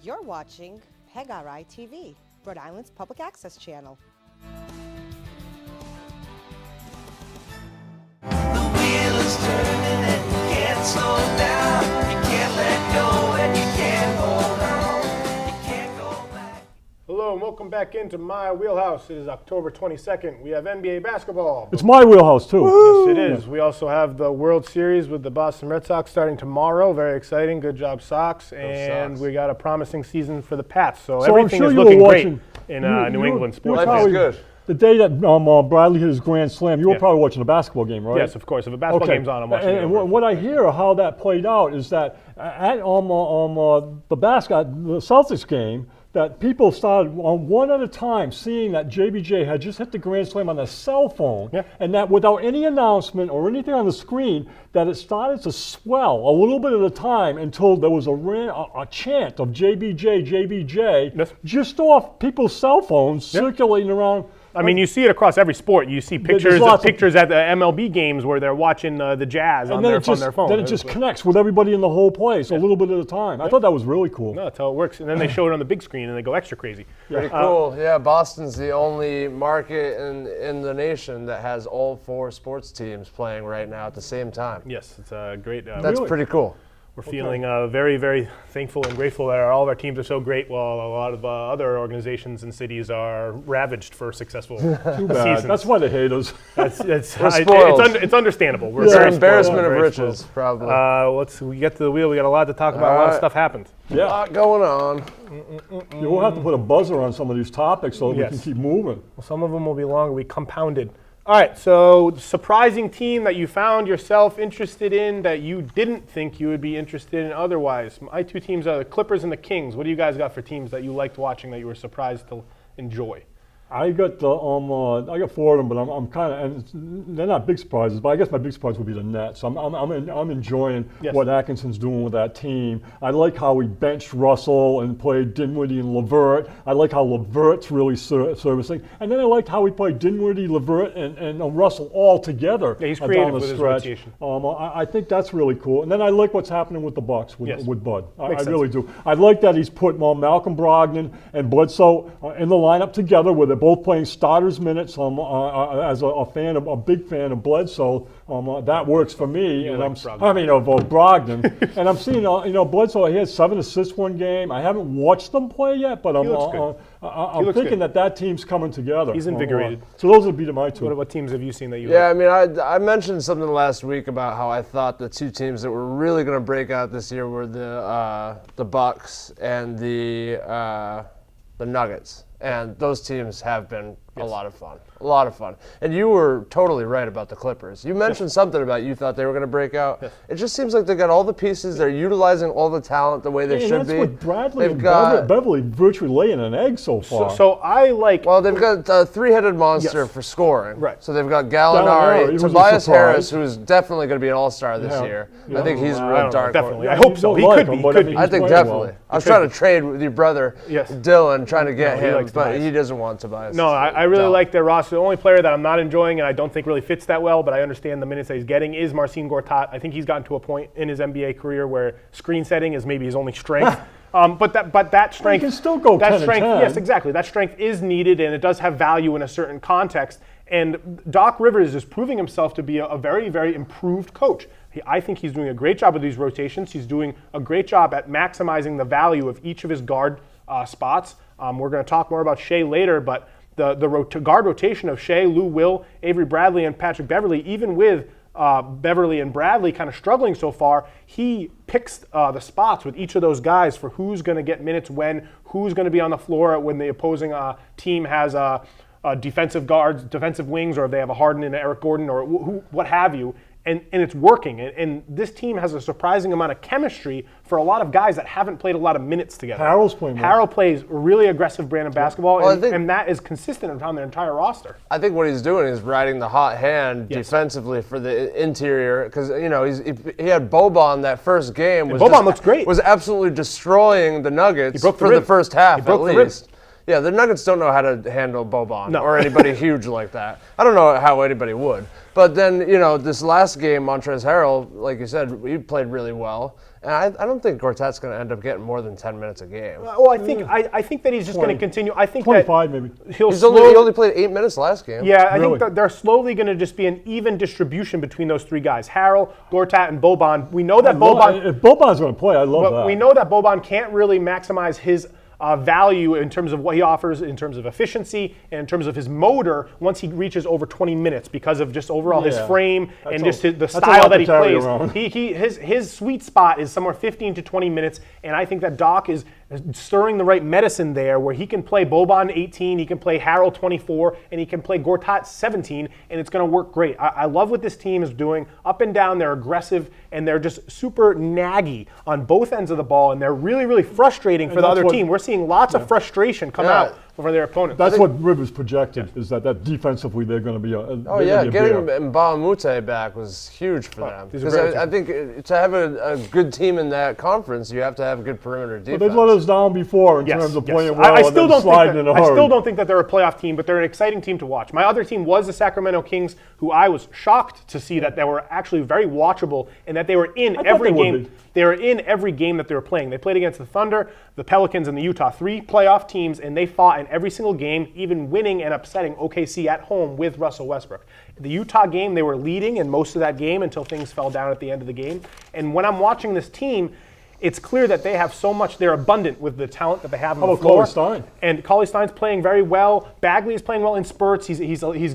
You're watching PEGRI TV, Rhode Island's public access channel. The wheel is turning and you can't slow down. You can't let go and you can't hold on. You can't go back. Hello and welcome back into my wheelhouse. It is October 22nd. We have NBA basketball. It's my wheelhouse, too. Yes, it is. We also have the World Series with the Boston Red Sox starting tomorrow. Very exciting. Good job, Sox. And we got a promising season for the Pats. So everything is looking great in New England sports. Life is good. The day that Bradley hit his grand slam, you were probably watching a basketball game, right? Yes, of course. If a basketball game's on, I'm watching it. And what I hear of how that played out is that at the Celtics game, that people started one at a time seeing that JBJ had just hit the grand slam on a cell phone, and that without any announcement or anything on the screen, that it started to swell a little bit at a time until there was a chant of JBJ, JBJ, just off people's cell phones circulating around. I mean, you see it across every sport. You see pictures at the MLB games where they're watching the Jazz on their phone. Then it just connects with everybody in the whole place a little bit at a time. I thought that was really cool. No, that's how it works. And then they show it on the big screen and they go extra crazy. Pretty cool. Yeah, Boston's the only market in the nation that has all four sports teams playing right now at the same time. Yes, it's a great. That's pretty cool. We're feeling very, very thankful and grateful that all of our teams are so great, while a lot of other organizations and cities are ravaged for successful seasons. That's why they hate us. We're spoiled. It's understandable. We're It's very an embarrassment spoiled, of very riches, spoiled. probably. We get to the wheel. We got a lot to talk about. A lot of stuff happened. A lot going on. You will have to put a buzzer on some of these topics so we can keep moving. Well, some of them will be longer. We compounded. All right, so surprising team that you found yourself interested in that you didn't think you would be interested in otherwise. My two teams are the Clippers and the Kings. What do you guys got for teams that you liked watching that you were surprised to enjoy? I got I got four of them, but I'm kind of, and they're not big surprises. But I guess my big surprise would be the Nets. I'm enjoying what Atkinson's doing with that team. I like how he benched Russell and played Dinwiddie and LeVert. I like how LeVert's really servicing, and then I liked how he played Dinwiddie, LeVert, and Russell all together. Yeah, he's creative down the with his stretch. rotation. I think that's really cool. And then I like what's happening with the Bucks with Bud. I really do. I like that he's put Malcolm Brogdon and Bledsoe in the lineup together where they're both playing starters minutes. As a big fan of Bledsoe, that works for me. Of Brogdon. And I'm seeing, Bledsoe. He had 7 assists one game. I haven't watched them play yet, but I'm thinking that team's coming together. He's invigorated. So those would be my two. What teams have you seen that you? Yeah, like? I mentioned something last week about how I thought the two teams that were really going to break out this year were the Bucks and the Nuggets. And those teams have been a lot of fun. A lot of fun. And you were totally right about the Clippers. You mentioned something about you thought they were going to break out. Yes. It just seems like they got all the pieces. They're utilizing all the talent the way they should be. That's what Bradley and Beverly virtually laying an egg so far. So I like... Well, they've got a three-headed monster for scoring. Right. So they've got Gallinari, Tobias Harris, who's definitely going to be an all-star this year. I think he's a real dark horse. Definitely. I hope so. He could be. I think definitely. Well. I was trying to trade with your brother, Dylan, trying to get him, but he doesn't want Tobias. No, I really like their roster. The only player that I'm not enjoying and I don't think really fits that well, but I understand the minutes that he's getting, is Marcin Gortat. I think he's gotten to a point in his NBA career where screen setting is maybe his only strength. But that strength, he can still go 10 and 10. Yes, exactly. That strength is needed, and it does have value in a certain context. And Doc Rivers is proving himself to be a very, very improved coach. I think he's doing a great job with these rotations. He's doing a great job at maximizing the value of each of his guard spots. We're going to talk more about Shea later, but the guard rotation of Shea, Lou Will, Avery Bradley, and Patrick Beverley, even with Beverly and Bradley kind of struggling so far, he picks the spots with each of those guys for who's going to get minutes when, who's going to be on the floor when the opposing team has defensive guards, defensive wings, or if they have a Harden and Eric Gordon or what have you. And it's working. And this team has a surprising amount of chemistry for a lot of guys that haven't played a lot of minutes together. Harrell plays really aggressive brand of basketball, and that is consistent around their entire roster. I think what he's doing is riding the hot hand defensively for the interior, because he had Boban that first game. Boban looks great. Was absolutely destroying the Nuggets for the first half at least. Yeah, the Nuggets don't know how to handle Boban or anybody huge like that. I don't know how anybody would. But then, this last game, Montrezl Harrell, like you said, he played really well. And I don't think Gortat's going to end up getting more than 10 minutes a game. Well, I think that he's just going to continue. I think 25 maybe. He only played 8 minutes last game. Yeah, I think that they're slowly going to just be an even distribution between those three guys, Harrell, Gortat, and Boban. We know that Boban. If Boban's going to play, I love that. We know that Boban can't really maximize his value in terms of what he offers, in terms of efficiency, and in terms of his motor once he reaches over 20 minutes because of just overall his frame and just the style that he plays. His sweet spot is somewhere 15 to 20 minutes, and I think that Doc is stirring the right medicine there where he can play Boban 18, he can play Harrell 24, and he can play Gortat 17, and it's going to work great. I love what this team is doing. Up and down, they're aggressive, and they're just super naggy on both ends of the ball, and they're really, really frustrating for the other team. We're seeing lots of frustration come out for their opponents. That's what Rivers projected, is that defensively they're going to be getting Mbamute back was huge for them. Because I think to have a good team in that conference, you have to have a good perimeter defense. But they've let us down before in terms of playing well I still don't think that they're a playoff team, but they're an exciting team to watch. My other team was the Sacramento Kings, who I was shocked to see that they were actually very watchable and that they were in every game. They were in every game that they were playing. They played against the Thunder, the Pelicans, and the Utah, 3 playoff teams, and they fought in every single game, even winning and upsetting OKC at home with Russell Westbrook. The Utah game, they were leading in most of that game until things fell down at the end of the game. And when I'm watching this team, it's clear that they have so much, they're abundant with the talent that they have on the floor. Cauley-Stein? And Cauley-Stein's playing very well. Bagley is playing well in spurts. He's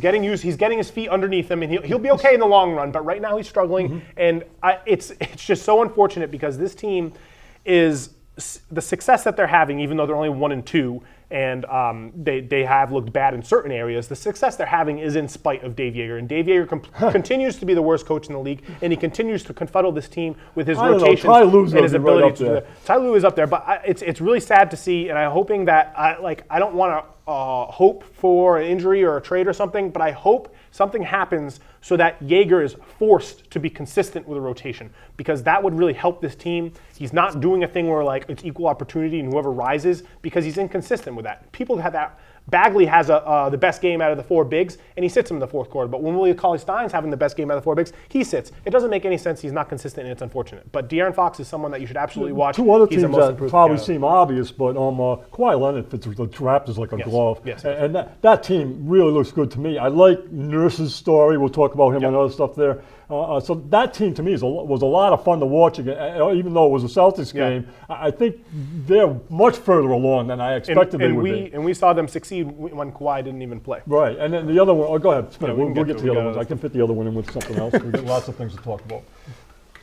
getting used. He's getting his feet underneath him, and he'll be okay in the long run. But right now he's struggling, and it's just so unfortunate because this team is the success that they're having, even though they're only 1-2. And they have looked bad in certain areas. The success they're having is in spite of Dave Yeager. And Dave Yeager continues to be the worst coach in the league, and he continues to confuddle this team with his rotations and his ability to do that. Ty Lue is up there, but it's really sad to see, and I'm hoping that, I don't want to hope for an injury or a trade or something, but I hope something happens so that Yeager is forced to be consistent with a rotation, because that would really help this team. He's not doing a thing where it's equal opportunity and whoever rises, because he's inconsistent with that. People have that. Bagley has the best game out of the 4 bigs, and he sits him in the fourth quarter. But when Willie Cauley-Stein's having the best game out of the 4 bigs, he sits. It doesn't make any sense. He's not consistent, and it's unfortunate. But De'Aaron Fox is someone that you should absolutely watch. 2 other teams that probably seem obvious, but Kawhi Leonard fits the Raptors like a glove. Yes. And that team really looks good to me. I like Nurse's story. We'll talk about him and other stuff there. So that team to me was a lot of fun to watch again. Even though it was a Celtics game, I think they're much further along than I expected they would be. And we saw them succeed when Kawhi didn't even play. Right, and then the other one. Oh, go ahead. We'll get to the other ones. I can fit the other one in with something else. We've got lots of things to talk about.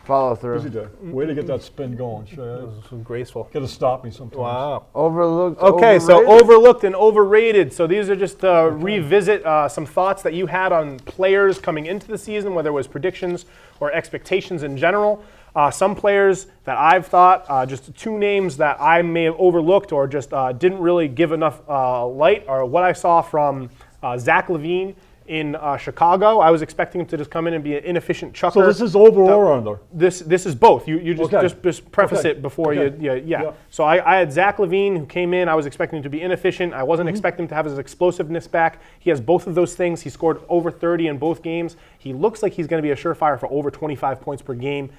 Follow through. Busy day. Way to get that spin going. So graceful. Got to stop me sometimes. Wow. Overlooked. Okay, overrated. so overlooked and overrated. So these are just revisit some thoughts that you had on players coming into the season, whether it was predictions or expectations in general. Some players that I've thought, just 2 names that I may have overlooked or just didn't really give enough light, are what I saw from Zach LaVine in Chicago. I was expecting him to just come in and be an inefficient chucker. So this is over or under? This is both. You just preface it before you. So I had Zach LaVine who came in. I was expecting him to be inefficient. I wasn't expecting him to have his explosiveness back. He has both of those things. He scored over 30 in both games. He looks like he's going to be a surefire for over 25 points per game.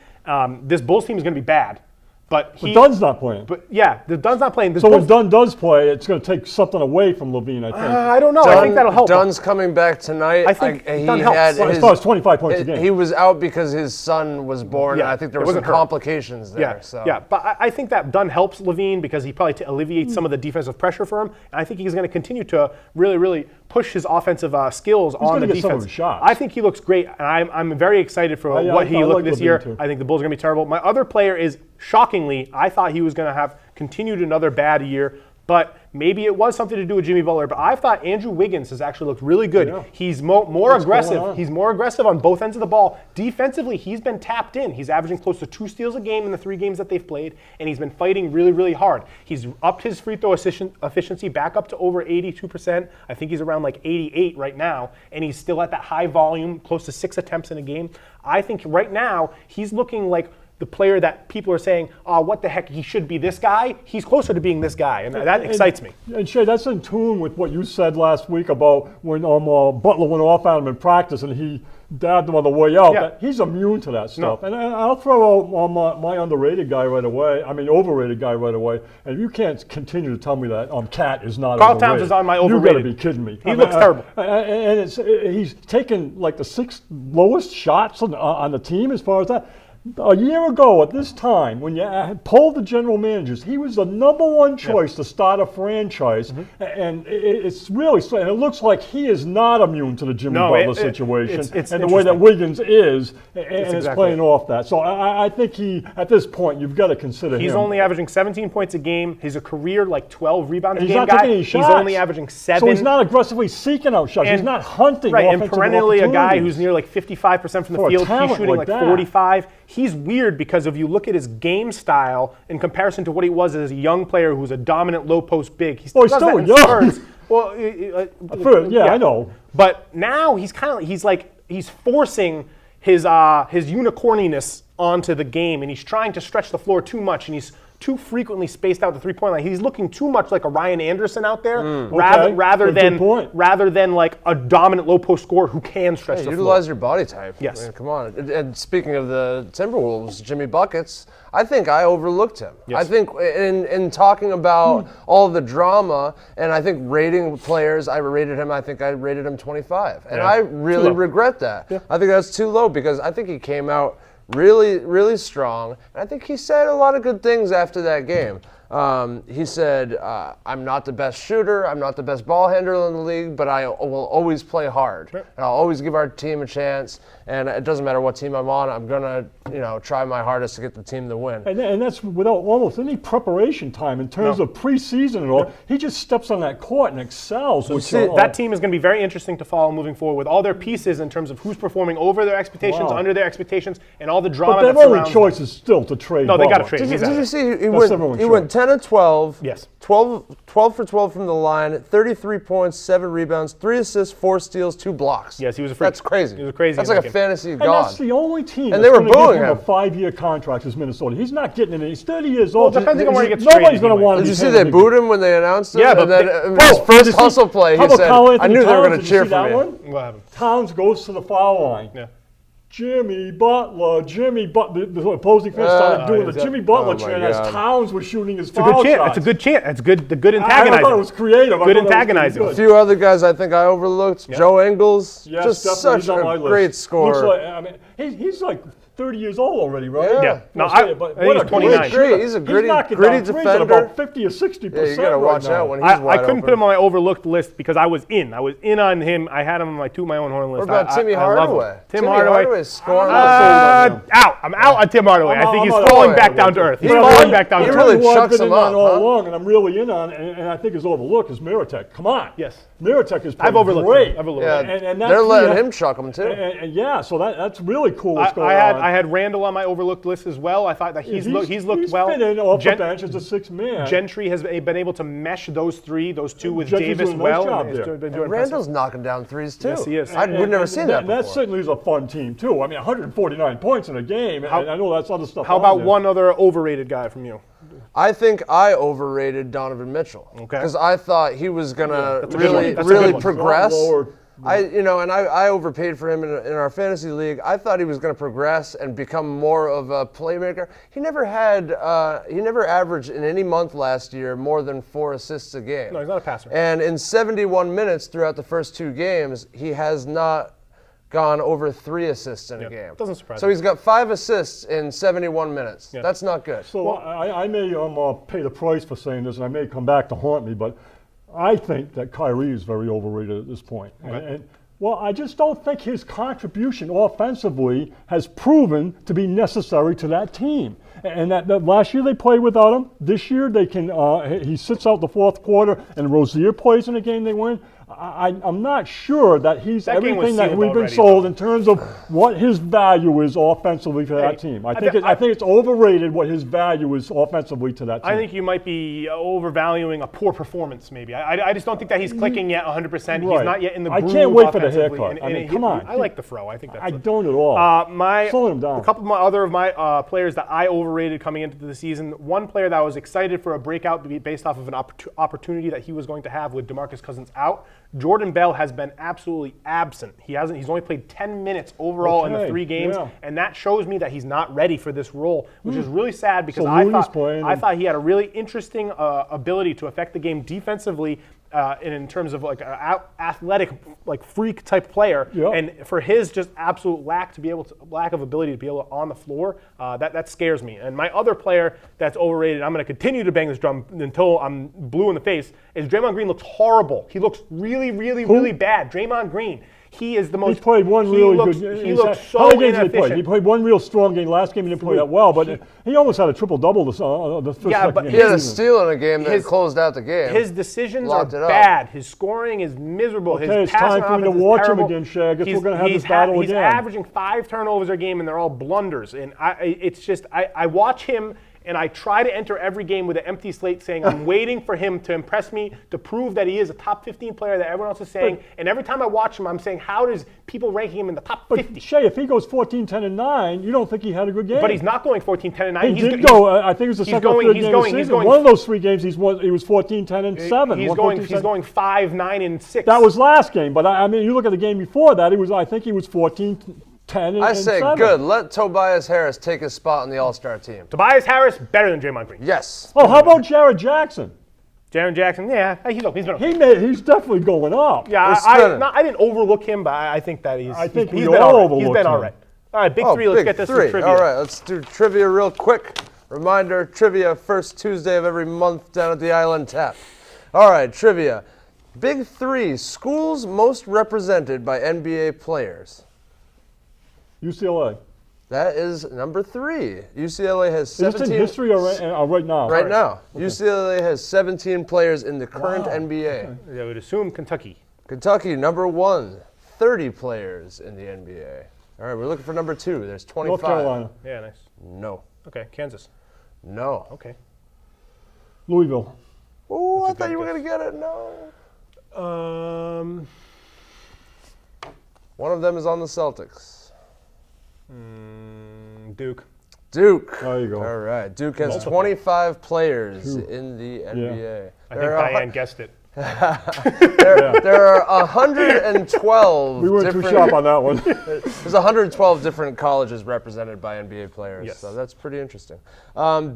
This Bulls team is going to be bad. But Dunn's not playing. But the Dunn's not playing. So when Dunn does play, it's going to take something away from LaVine, I think. I don't know. I think that'll help. Dunn's coming back tonight. I think Dunn he helps. As far as 25 points a game. He was out because his son was born, and I think there were some complications there. But I think that Dunn helps LaVine because he probably alleviates some of the defensive pressure for him. And I think he's going to continue to really, really push his offensive skills on the defense. Some of his shots. I think he looks great, and I'm very excited for what he looked this year. Too. I think the Bulls are going to be terrible. My other player is, shockingly, I thought he was going to have continued another bad year, but maybe it was something to do with Jimmy Butler. But I thought Andrew Wiggins has actually looked really good. Yeah. He's more aggressive. He's more aggressive on both ends of the ball. Defensively, he's been tapped in. He's averaging close to 2 steals a game in the 3 games that they've played, and he's been fighting really, really hard. He's upped his free throw efficiency back up to over 82%. I think he's around 88 right now, and he's still at that high volume, close to 6 attempts in a game. I think right now he's looking like the player that people are saying, oh, what the heck, he should be this guy, he's closer to being this guy, and that excites me. And Shay, that's in tune with what you said last week about when Butler went off on him in practice and he dabbed him on the way out. Yeah. He's immune to that stuff. No. And I'll throw out my underrated guy right away. I mean, overrated guy right away. And you can't continue to tell me that Cat is not Karl overrated. Towns is on my overrated. You got to be kidding me. He looks terrible. And he's taken like the 6th lowest shots on the team as far as that. A year ago at this time, when you polled the general managers, he was the #1 choice to start a franchise, and it's really, and it looks like he is not immune to the Jimmy Butler situation, it's and the way that Wiggins is, and it's exactly playing off that. So I think at this point, you've got to consider He's him. only averaging 17 points a game. He's a career 12 rebounds a He's game not guy. taking any He's shots. only averaging 7. So he's not aggressively seeking out shots. He's not hunting right, and offensive perennially a guy opportunities. who's near 55% from the For a field. He's talent shooting like that. 45. He's weird because if you look at his game style in comparison to what he was as a young player who's a dominant low post big, he still he's does still that in young. spurts. Well, Yeah, I know. But now he's he's forcing his unicorniness onto the game, and he's trying to stretch the floor too much, and he's too frequently spaced out the three-point line. He's looking too much like a Ryan Anderson out there, rather than like a dominant low post scorer who can stretch the floor. Utilize your body type. Yes. I mean, come on. And speaking of the Timberwolves, Jimmy Buckets, I think I overlooked him. Yes. I think in talking about all the drama, and I think rating players, I rated him 25. And I really regret that. Yeah. I think that's too low because I think he came out really, really strong. And I think he said a lot of good things after that game. He said, I'm not the best shooter, I'm not the best ball handler in the league, but I will always play hard. And I'll always give our team a chance. And it doesn't matter what team I'm on, I'm going to try my hardest to get the team to win. And that's without almost any preparation time in terms of preseason and all. He just steps on that court and excels. That team is going to be very interesting to follow moving forward with all their pieces in terms of who's performing over their expectations, under their expectations, and all the drama but their only choice is still to trade. No, they got to Butler. trade. Did you see he He went 10 of 12. Yes. 12 for 12 from the line, 33 points, 7 rebounds, 3 assists, 4 steals, 2 blocks. Yes, he was a freak. Oh, That's crazy. He was crazy. That's in like that a game. fantasy And god. that's the only team And that's they were going to booing give him him. a 5-year contract is Minnesota. He's not getting it. He's 30 years old. depending on where he gets Nobody's traded, going to anyway. want to Did be you see paying they him. booed him when they announced it? Yeah, but and then his first hustle play, he said, I knew they were going to cheer for me. What happened? Towns goes to the foul line. Yeah. Jimmy Butler. The opposing fans started doing the Jimmy Butler Oh, my chant as God. Towns was shooting his It's a foul good chant. shots. It's a good chant. It's good. The good I antagonizing. thought it was creative. I Good thought it was antagonizing. pretty A good. few other guys I think I overlooked. Joe Ingles, Yes, just definitely. such He's on my a list. great scorer. Looks like, he's like 30 years old already, right? Yeah. No, I I think he's 29. He's a gritty knocking gritty down threes at defender. about 50 or 60%. Yeah, you got to watch out when he's I wide couldn't open. put him on my overlooked list because I was in. on him. I had him on my own horn list. What about Timmy I love him. Hardaway? Tim Hardaway. scoring. Out. I'm out on Tim Hardaway. I think he's I'm falling out. back down to earth. He's He falling back down he to earth. really who I've chucks been him in on up, all huh? along, and I'm really in on, and I think is overlooked, is Miritek. Come on. Yes. Miritek is I've overlooked great. him. I've overlooked Yeah, him. And they're letting him. him chuck him too. And yeah, so that's really cool what's going I on. had Randall on my overlooked list as well. I thought that he's looked well. He's been in off the bench as a sixth man. Gentry has been able to mesh those two with Gentry's Davis doing a nice well. job and it's there. been And doing Randall's knocking down threes too. Yes, he is. We've never seen that before. That certainly is a fun team too. I mean, 149 points in a game, and I know that's other stuff. How on about there. one other overrated guy from you? I think I overrated Donovan Mitchell. Okay. Because I thought he was gonna that's a good one. really, That's a good really one. progress. Lower. I overpaid for him in our fantasy league. I thought he was going to progress and become more of a playmaker. He never averaged in any month last year more than 4 assists a game. No, he's not a passer. And in 71 minutes throughout the first 2 games, he has not gone over 3 assists in a game. Doesn't surprise So me. he's got 5 assists in 71 minutes. Yeah. That's not good. So I may pay the price for saying this, and I may come back to haunt me, but I think that Kyrie is very overrated at this point. Okay. Well, I just don't think his contribution offensively has proven to be necessary to that team. And that last year they played without him. This year they can. He sits out the fourth quarter, and Rozier plays in a game they win. I'm not sure that he's That game was everything that sealed we've been already, sold though. in terms of what his value is offensively for that team. I think it's overrated what his value is offensively to that team. I think you might be overvaluing a poor performance, maybe. I just don't think that he's clicking yet 100%. He's Right. not yet in the I groove can't wait for the offensively, haircut. I mean, he- come on. I like the fro. I think that's I don't at all. Slowing him down. A couple of my other players that I overrated coming into the season. One player that I was excited for a breakout based off of an opportunity that he was going to have with DeMarcus Cousins out. Jordan Bell has been absolutely absent. He's only played 10 minutes overall in the 3 games, and that shows me that he's not ready for this role, which is really sad because So I thought he had a really interesting ability to affect the game defensively. In terms of like an athletic, like freak type player, and for his just absolute lack of ability to be able to on the floor, that scares me. And my other player that's overrated, I'm going to continue to bang this drum until I'm blue in the face, is Draymond Green. Looks horrible. He looks really, really, really bad. Draymond Green. He is the most. He played one really good. He looks how so many games did he play? inefficient. He played one real strong game. Last game he didn't play that well, but he almost had a triple-double the first Yeah, but game. He had a steal in a game that closed out the game. His decisions Locked are it up. bad. His scoring is miserable. Okay, His it's time for me to watch him again, Shay. I guess we're going to have this battle he's again. averaging 5 turnovers a game, and they're all blunders. And I watch him, and I try to enter every game with an empty slate saying I'm waiting for him to impress me, to prove that he is a top 15 player that everyone else is saying. And every time I watch him, I'm saying, how does people ranking him in the top 50? But Shay, if he goes 14, 10, and 9, you don't think he had a good game. But he's not going 14, 10, and 9. He did go. I think it was the second or third game of the season. One of those 3 games, he was 14, 10, and 7. He's going 5, 9, and 6. That was last game, but I mean, you look at the game before that. I think he was 14, 10, and I say 7. good. Let Tobias Harris take his spot on the All-Star team. Tobias Harris better than Draymond Green. Yes. Oh, how about Jared Jackson? Jaron Jackson, yeah, he's been okay. He's definitely going up. Yeah, I didn't overlook him, but I think that he's we been all all right. overlooked He's been all him. right. All right, big 3. Let's big get this 3. to trivia. All right, let's do trivia real quick. Reminder, trivia first Tuesday of every month down at the Island Tap. All right, trivia. Big 3, schools most represented by NBA players. UCLA. That is number 3. UCLA has Is 17. this in history or right now? Right now. Okay. UCLA has 17 players in the current NBA. Yeah, I would assume Kentucky. Kentucky, number 1, 30 players in the NBA. All right, we're looking for number 2. There's 25. North Carolina. Yeah, nice. No. Okay, Kansas. No. Okay. Louisville. Ooh, I thought you were going to get it. No. One of them is on the Celtics. Duke. Duke. There you go. All right. Duke has 25 players in the NBA. I think Diane guessed it. There are 112 We weren't too different, sharp on that one. There's 112 different colleges represented by NBA players, Yes. so that's pretty interesting.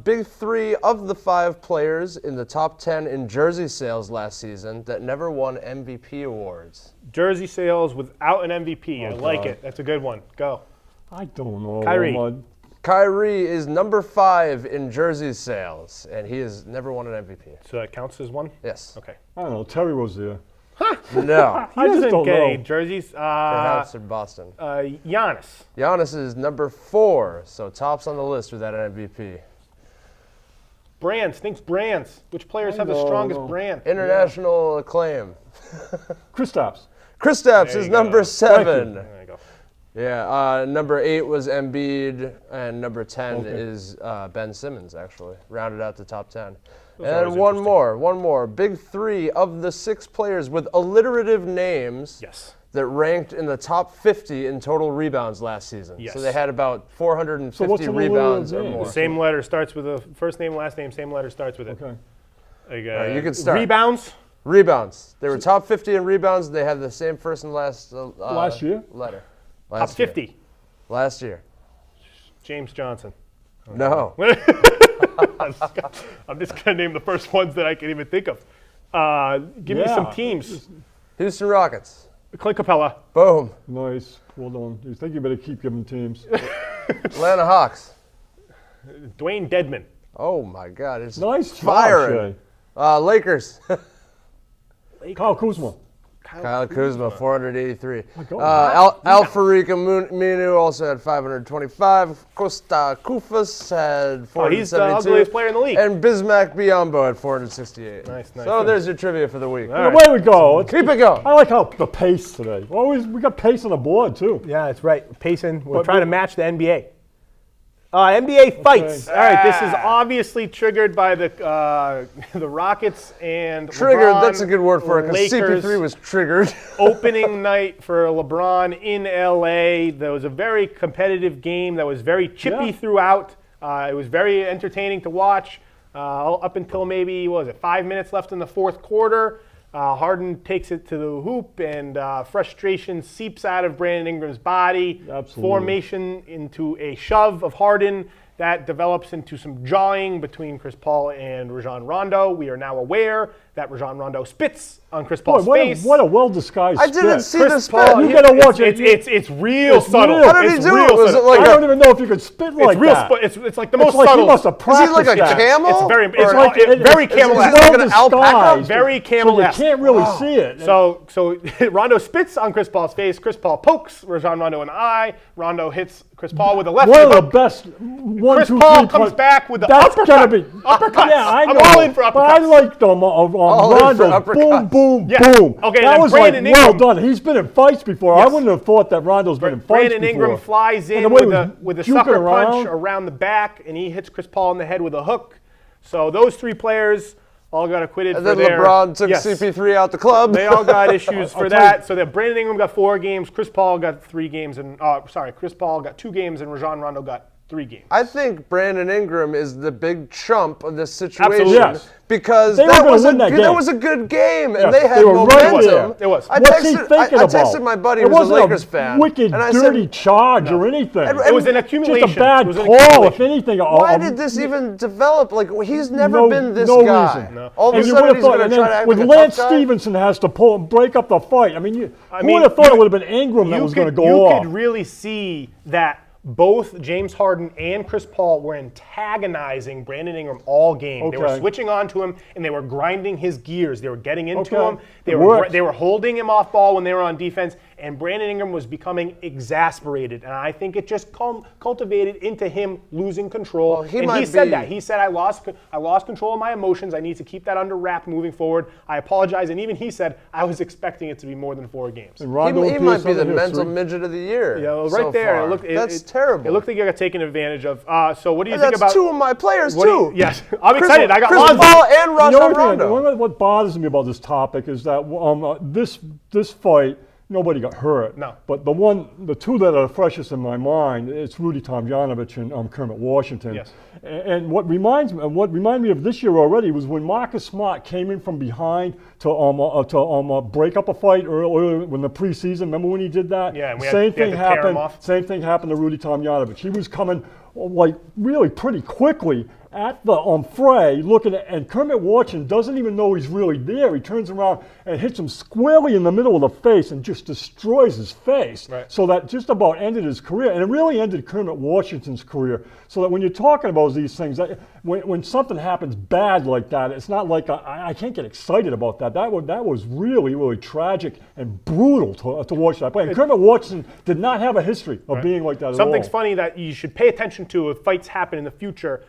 Big 3 of the 5 players in the top 10 in jersey sales last season that never won MVP awards. Jersey sales without an MVP. I like God. it. That's a good one. Go. I don't know. Kyrie. Kyrie is number 5 in jersey sales, and he has never won an MVP. So that counts as one? Yes. Okay. I don't know. Terry was there. No. He I just doesn't don't get any know. jerseys. Perhaps in Boston. Giannis. Giannis is number 4, so tops on the list without an MVP. Brands. Thinks brands. Which players have the strongest brand? International acclaim. Kristaps. Kristaps There is you go. number 7. There you go. Yeah, number 8 was Embiid, and number 10 is Ben Simmons, actually. Rounded out the top 10. And always one more. Big 3 of the 6 players with alliterative names Yes. that ranked in the top 50 in total rebounds last season. Yes. So they had about 450 So what's an rebounds or alliterative name? more. Same letter starts with a first name, last name. Same letter starts with it. Okay. Like, right, you can start. Rebounds. Rebounds. They were top 50 in rebounds. They had the same first and last Last year? letter. Top Last year. 50. Last year. James Johnson. No. I'm just gonna name the first ones that I can even think of. Give me some teams. Houston Rockets. Clint Capella. Boom. Nice. Well done. You think you better keep giving teams. Atlanta Hawks. Dwayne Dedman. Oh my God! It's Nice job, firing. Shay. Lakers. Kyle Kuzma. Kyle Kuzma, 483. God. Alfariq Aminu also had 525. Costa Kufas had 472. He's the ugliest player in the league. And Bismack Biombo had 468. Nice. So there's your trivia for the week. All right. Away we go. Keep it going. I like how the pace today. We got pace on the board too. Yeah, that's right. Pacing. We're trying to match the NBA. NBA fights. All right, this is obviously triggered by the Rockets and Triggered, LeBron, that's a good word for it, because Lakers. CP3 was triggered. Opening night for LeBron in LA. There was a very competitive game that was very chippy throughout. It was very entertaining to watch up until maybe, 5 minutes left in the fourth quarter. Harden takes it to the hoop, and frustration seeps out of Brandon Ingram's body. Absolutely. Formation into a shove of Harden that develops into some jawing between Chris Paul and Rajon Rondo. We are now aware that Rajon Rondo spits on Chris Paul's face. What a well-disguised I didn't spit. see the spit. You gotta watch it. It's real It's subtle. real. How did he It's do real it? Was it subtle. like I don't even know if you could spit like It's real. that. It's like the most It's like subtle. he must have Is he practiced like a that. camel? It's very, Or it's like very is it camel-esque. like an alpaca? disguised, Very so camel-esque. you can't really see it. So Rondo spits on Chris Paul's face. Chris Paul pokes Rajon Rondo in the eye. Rondo hits Chris Paul with a left one of the hook. best. One, Chris 2, Paul 3 comes punch. back with the That's uppercut. gotta be Uppercuts. Yeah, I know. I'm all in for But I uppercuts. like them All in for Rondo. Boom, uppercuts. boom, Yeah. boom. Okay, that then was Brandon like well Ingram. done. He's been in fights before. I Yes. wouldn't have thought that Rondo's been in fights Brandon before. Ingram flies And in the way with he a was sucker juking punch around the back, and he hits Chris Paul in the head with a hook. So those three players all got acquitted And for then their... LeBron took Yes. CP3 out the club. They all got issues for I'll that. So that Brandon Ingram got 4 games, Chris Paul got 3 games, and Chris Paul got 2 games, and Rajon Rondo got 3 games. I think Brandon Ingram is the big chump of this situation. Absolutely. Yes. Because They were that gonna was, win that game. that was a good game, and Yes, they had they were right momentum. there. It was. I What's he texted, thinking I about? texted my buddy It who's a wasn't Lakers fan. wicked, and I dirty said, charge or anything. It was an accumulation. Just a bad It was an call, accumulation. if anything. why did this even develop? Like, he's never no, been this no guy. reason. No. All of And a you sudden, would have he's thought, going and to try then to act with like a Lance tough guy? Stevenson has to pull and break up the fight. I mean, who would mean, have thought it would have been Ingram that was going to go you off? could really see that both James Harden and Chris Paul were antagonizing Brandon Ingram all game. They were Okay. switching on to him, and they were grinding his gears. They were getting into Okay. him. They It were worked. holding him off ball when they were on defense, and Brandon Ingram was becoming exasperated. And I think it just cultivated into him losing control. Well, he and might he said be- that. He said, I lost control of my emotions. I need to keep that under wrap moving forward. I apologize. And even he said, I was expecting it to be more than 4 games. And Rondo He appears might be on the history. mental midget of the year. Yeah, well, so right there. far. That's terrible. It looked like you got taken advantage of. So what do you And think that's about? 2 of my players, what do too. you- yes, I'm Chris- excited. I got Chris Lonzo. Paul and The Rajon only thing, Rondo. what bothers me about this topic is that this fight, nobody got hurt. No. But the 2 that are freshest in my mind, it's Rudy Tomjanovich and Kermit Washington. Yes. And what reminded me of this year already was when Marcus Smart came in from behind to break up a fight earlier in the preseason. Remember when he did that? Yeah, and we Same had thing to pair him happened. off. Same thing happened to Rudy Tomjanovich. He was coming like really pretty quickly at the fray, looking at, and Kermit Washington doesn't even know he's really there. He turns around and hits him squarely in the middle of the face and just destroys his face. Right. So that just about ended his career, and it really ended Kermit Washington's career. So that when you're talking about these things, when something happens bad like that, it's not like I can't get excited about that. That was really, really tragic and brutal to watch that play. And Kermit Washington did not have a history of being like that at all. Something's funny that you should pay attention to if fights happen in the future.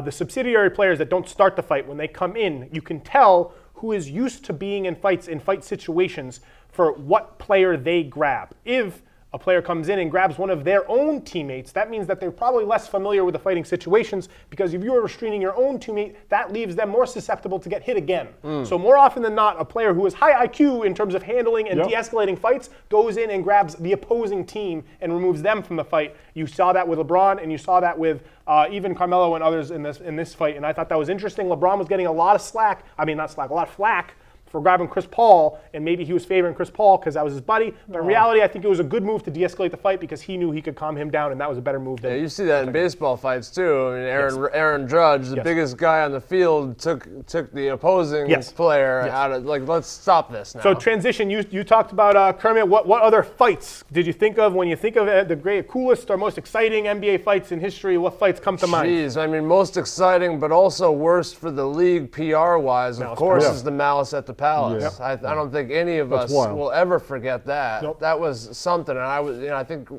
The subsidiary players that don't start the fight, when they come in, you can tell who is used to being in fight situations for what player they grab. If a player comes in and grabs one of their own teammates, that means that they're probably less familiar with the fighting situations, because if you're restraining your own teammate, that leaves them more susceptible to get hit again. So more often than not, a player who is high IQ in terms of handling and Yep. de-escalating fights goes in and grabs the opposing team and removes them from the fight. You saw that with LeBron, and you saw that with even Carmelo and others in this fight, and I thought that was interesting. LeBron was getting a lot of a lot of flack for grabbing Chris Paul, and maybe he was favoring Chris Paul because that was his buddy. But in reality, I think it was a good move to de-escalate the fight because he knew he could calm him down, and that was a better move than. Yeah, you see that in baseball fights too. I mean, Aaron Judge, the Yes. biggest guy on the field, took the opposing Yes. player Yes. out of, like, let's stop this now. So transition. You talked about Kermit. What other fights did you think of when you think of the coolest or most exciting NBA fights in history? What fights come to mind? Jeez, I mean, most exciting, but also worst for the league PR-wise, of course, Yeah. is the Malice at the Palace. Yeah. I don't think any of That's us wild. will ever forget that. Nope. That was something, and I think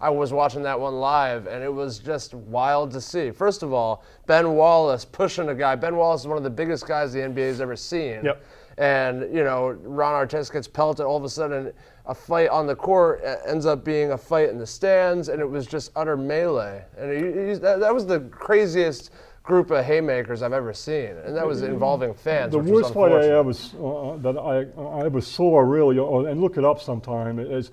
I was watching that one live, and it was just wild to see. First of all, Ben Wallace pushing a guy. Ben Wallace is one of the biggest guys the NBA has ever seen. Yep. And, Ron Artest gets pelted. All of a sudden, a fight on the court ends up being a fight in the stands, and it was just utter melee. And that was the craziest group of haymakers I've ever seen, and that was involving fans. The which was worst fight I unfortunate. ever that I ever saw really, and look it up sometime. It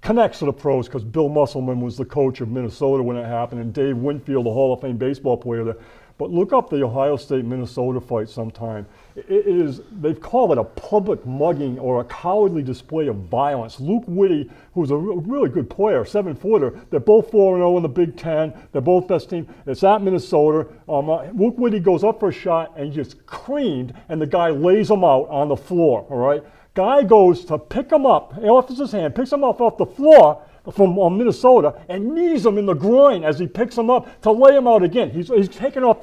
connects to the pros because Bill Musselman was the coach of Minnesota when it happened, and Dave Winfield, the Hall of Fame baseball player there. But look up the Ohio State-Minnesota fight sometime. They've called it a public mugging or a cowardly display of violence. Luke Whitty, who's a really good player, 7-footer, they're both 4-0 in the Big Ten. They're both best team. It's at Minnesota. Luke Whitty goes up for a shot and gets creamed, and the guy lays him out on the floor, all right? Guy goes to pick him up, he offers his hand, picks him up off the floor from Minnesota and knees him in the groin as he picks him up to lay him out again. He's taken off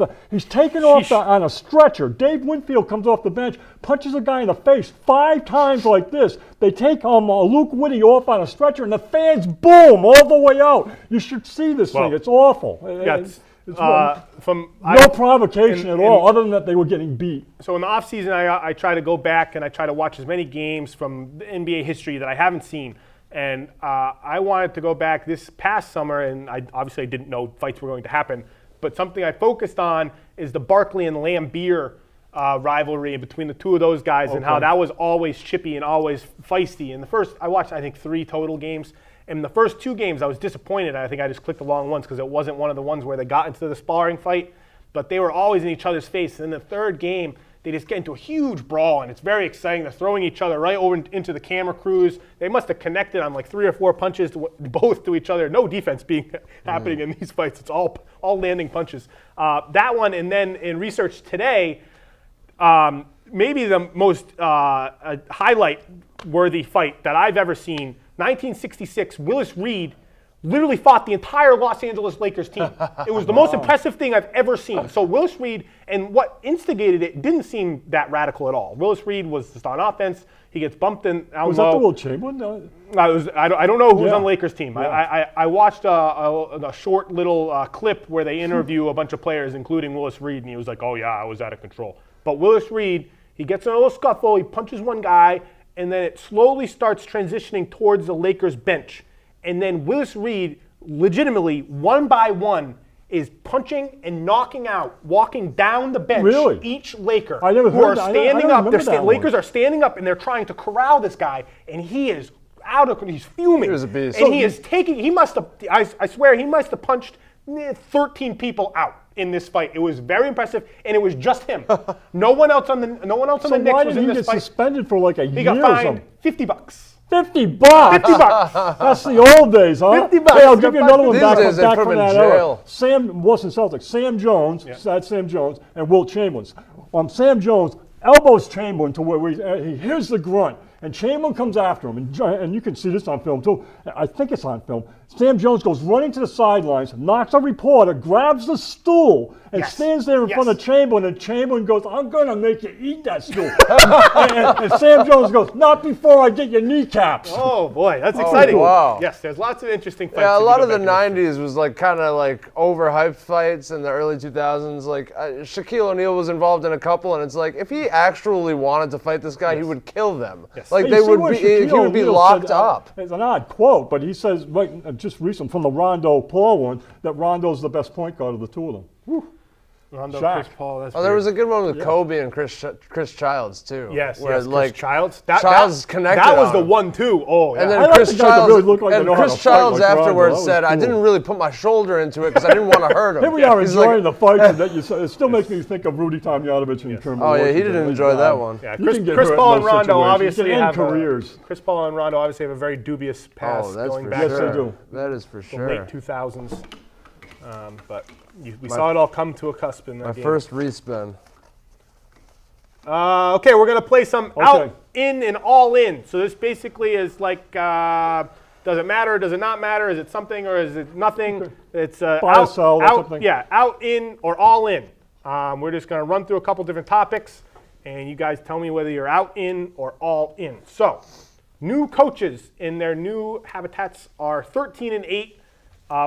on a stretcher. Dave Winfield comes off the bench, punches a guy in the face 5 times like this. They take Luke Whitty off on a stretcher, and the fans boom all the way out. You should see this thing. It's awful. It's no provocation at all, other than that they were getting beat. So in the offseason, I try to go back and I try to watch as many games from the NBA history that I haven't seen. And I wanted to go back this past summer, and I obviously didn't know fights were going to happen, but something I focused on is the Barkley and Lambeer rivalry between the two of those guys, and how that was always chippy and always feisty. And I watched, I think, 3 total games. In the first 2 games, I was disappointed. I think I just clicked the wrong ones because it wasn't one of the ones where they got into the sparring fight, but they were always in each other's face. And in the third game, they just get into a huge brawl, and it's very exciting. They're throwing each other right over into the camera crews. They must have connected on like 3 or 4 punches both to each other. No defense happening in these fights. It's all landing punches. That one, and then in research today, maybe the most highlight-worthy fight that I've ever seen. 1966, Willis Reed literally fought the entire Los Angeles Lakers team. It was the most impressive thing I've ever seen. So Willis Reed, and what instigated it didn't seem that radical at all. Willis Reed was just on offense. He gets bumped in. Was that the Will Chamberlain? I don't know who was on the Lakers team. Yeah. I watched a short little clip where they interview a bunch of players, including Willis Reed, and he was like, "Oh yeah, I was out of control." But Willis Reed, he gets in a little scuffle. He punches one guy, and then it slowly starts transitioning towards the Lakers bench. And then Willis Reed, legitimately, one by one, is punching and knocking out, walking down the bench, each Laker. I never who are heard that. standing I up. Lakers are standing up, and they're trying to corral this guy, and he is he's fuming. He was a beast. And he is taking, I swear, he must have punched 13 people out in this fight. It was very impressive, and it was just him. No one else on the Knicks was in this fight. So why did he get suspended for like a year or something? He got fined $50. $50. $50. That's the old days, huh? $50. Hey, I'll give you another one back from that era. Jail. Sam wasn't Celtics. Sam Jones, that's Sam Jones, and Wilt Chamberlain. Sam Jones elbows Chamberlain to where he hears the grunt, and Chamberlain comes after him, and you can see this on film too. I think it's on film. Sam Jones goes running to the sidelines, knocks a reporter, grabs the stool, and stands there in front of Chamberlain, and Chamberlain goes, "I'm going to make you eat that stool." and Sam Jones goes, "Not before I get your kneecaps." Oh boy, that's exciting. Wow. Yes, there's lots of interesting fights. Yeah, a lot of the 90s was like kind of like overhyped fights in the early 2000s. Like Shaquille O'Neal was involved in a couple, and it's like if he actually wanted to fight this guy, he would kill them. Yes. Like Hey, he see what would Shaquille be O'Neal locked said, up. It's an odd quote, but he says, just recent from the Rondo Paul one, that Rondo's the best point guard of the two of them. Rondo, Shaq. Chris Paul. That's Oh, there was a good one with Kobe and Chris Childs too. Yes, where, yes, like, Chris Childs. Childs connected. That was on the him. one too. Oh, yeah. And then I like Chris the guys that Childs, really look like they and know how Chris to fight Childs like Rondo. afterwards That was said, "I cool. didn't really put my shoulder into it because I didn't want to hurt him." Here we are He's enjoying like, the fights, and that it still makes me think of Rudy Tomjanovich and Kermit. Oh yeah, he Washington. didn't enjoy that one. Yeah, You Chris, can get Chris hurt in Paul and those Rondo situations. obviously You can end have careers. Chris Paul and Rondo obviously have a very dubious past Oh, that's going for back Yes, sure. they do. That is for the sure. late 2000s. But we saw it all come to a cusp in that My game. first respin. Okay, we're gonna play some out, in, and all in. So this basically is like, does it matter? Does it not matter? Is it something or is it nothing? It's out, sell, or out, something. yeah, out, in, or all in. We're just gonna run through a couple different topics, and you guys tell me whether you're out, in, or all in. So, new coaches in their new habitats are 13 and 8.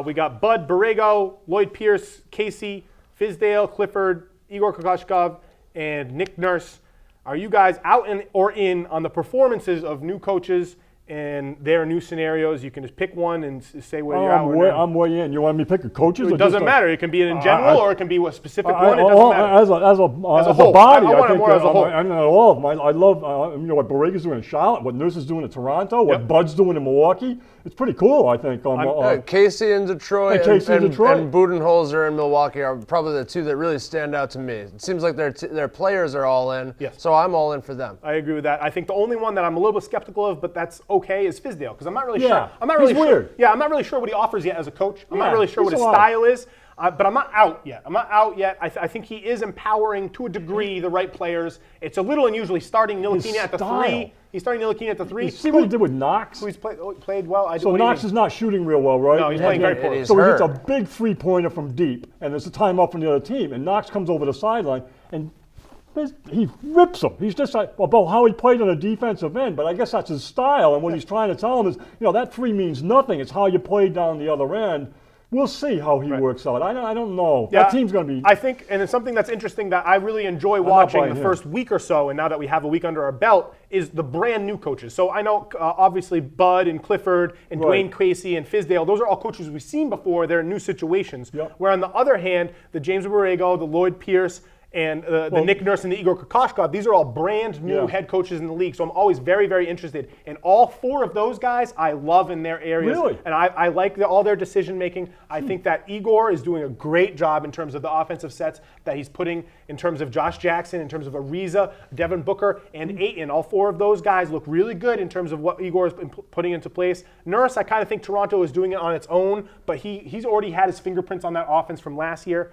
We got Bud Borrego, Lloyd Pierce, Casey, Fizdale, Clifford, Igor Kokoshkov, and Nick Nurse. Are you guys out or in on the performances of new coaches and their new scenarios? You can just pick one and say whether you're out or not. I'm way in. You want me to pick a coaches? It doesn't matter. It can be in general or it can be a specific one. It doesn't matter. As a whole. body, I want it more as a whole. I know all of them. I love what Borrega's doing in Charlotte, what Nurse is doing in Toronto, what Bud's doing in Milwaukee. It's pretty cool, I think. Casey in Detroit and Budenholzer in Milwaukee are probably the two that really stand out to me. It seems like their players are all in, so I'm all in for them. I agree with that. I think the only one that I'm a little bit skeptical of, but that's okay, is Fizdale, because I'm not really sure. I'm not really he's sure. Weird. Yeah, I'm not really sure what he offers yet as a coach. I'm not really sure what his style is. But I'm not out yet. I think he is empowering to a degree the right players. It's a little unusual. He's starting Ntilikina at the 3. He's starting Ntilikina at the 3. You see what he did with Knox? Who's played well. So Knox is not shooting real well, right? No, he's playing very poorly. So he hits a big three-pointer from deep, and there's a timeout from the other team, and Knox comes over the sideline, and he rips him. He's just like, about how he played on the defensive end, but I guess that's his style, and what he's trying to tell him is, that 3 means nothing. It's how you play down the other end. We'll see how he works out. I don't know. Yeah, that team's going to be. I think, and it's something that's interesting that I really enjoy watching the first week or so, and now that we have a week under our belt, is the brand new coaches. So I know, obviously, Bud and Clifford and Dwayne Casey and Fizdale, those are all coaches we've seen before. They're in new situations. Where on the other hand, the James Borrego, the Lloyd Pierce, and the Nick Nurse and the Igor Kokoshkov, these are all brand new head coaches in the league. So I'm always very, very interested. And all 4 of those guys I love in their areas. Really? And I like all their decision making. I think that Igor is doing a great job in terms of the offensive sets that he's putting in terms of Josh Jackson, in terms of Ariza, Devin Booker, and Ayton. All 4 of those guys look really good in terms of what Igor is putting into place. Nurse, I kind of think Toronto is doing it on its own, but he's already had his fingerprints on that offense from last year.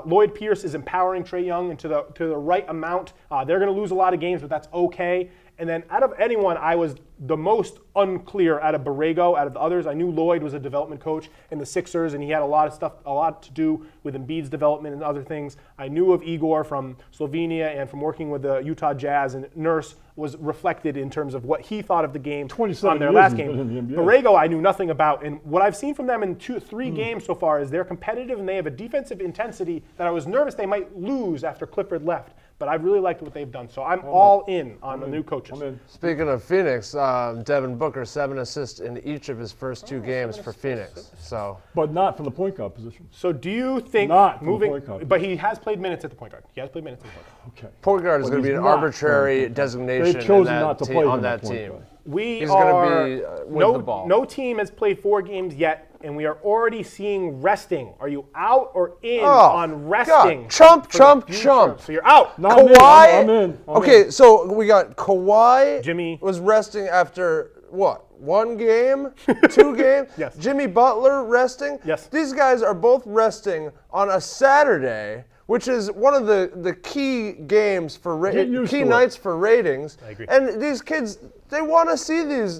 Lloyd Pierce is empowering Trae Young into the right amount. They're going to lose a lot of games, but that's okay. And then out of anyone, I was the most unclear out of Borrego, out of the others. I knew Lloyd was a development coach in the Sixers, and he had a lot to do with Embiid's development and other things. I knew of Igor from Slovenia and from working with the Utah Jazz, and Nurse was reflected in terms of what he thought of the game on their last game. Borrego, I knew nothing about, and what I've seen from them in 3 games so far is they're competitive and they have a defensive intensity that I was nervous they might lose after Clifford left. But I really liked what they've done. So I'm all in on the new coaches. Speaking of Phoenix, Devin Booker, 7 assists in each of his first 2 games for Phoenix. But not from the point guard position. So do you think but he has played minutes at the point guard. He has played minutes at the point guard. Okay. Point guard is going to be an arbitrary designation They've chosen not to play on that team. He's going to be with the ball. No team has played 4 games yet, and we are already seeing resting. Are you out or in on resting? God. Chump. So you're out. No, Kawhi. I'm in. Okay, so we got Kawhi. Jimmy was resting after what? 1 game? 2 games? Yes. Jimmy Butler resting? Yes. These guys are both resting on a Saturday, which is one of the key games for nights for ratings. I agree. And these kids, they want to see these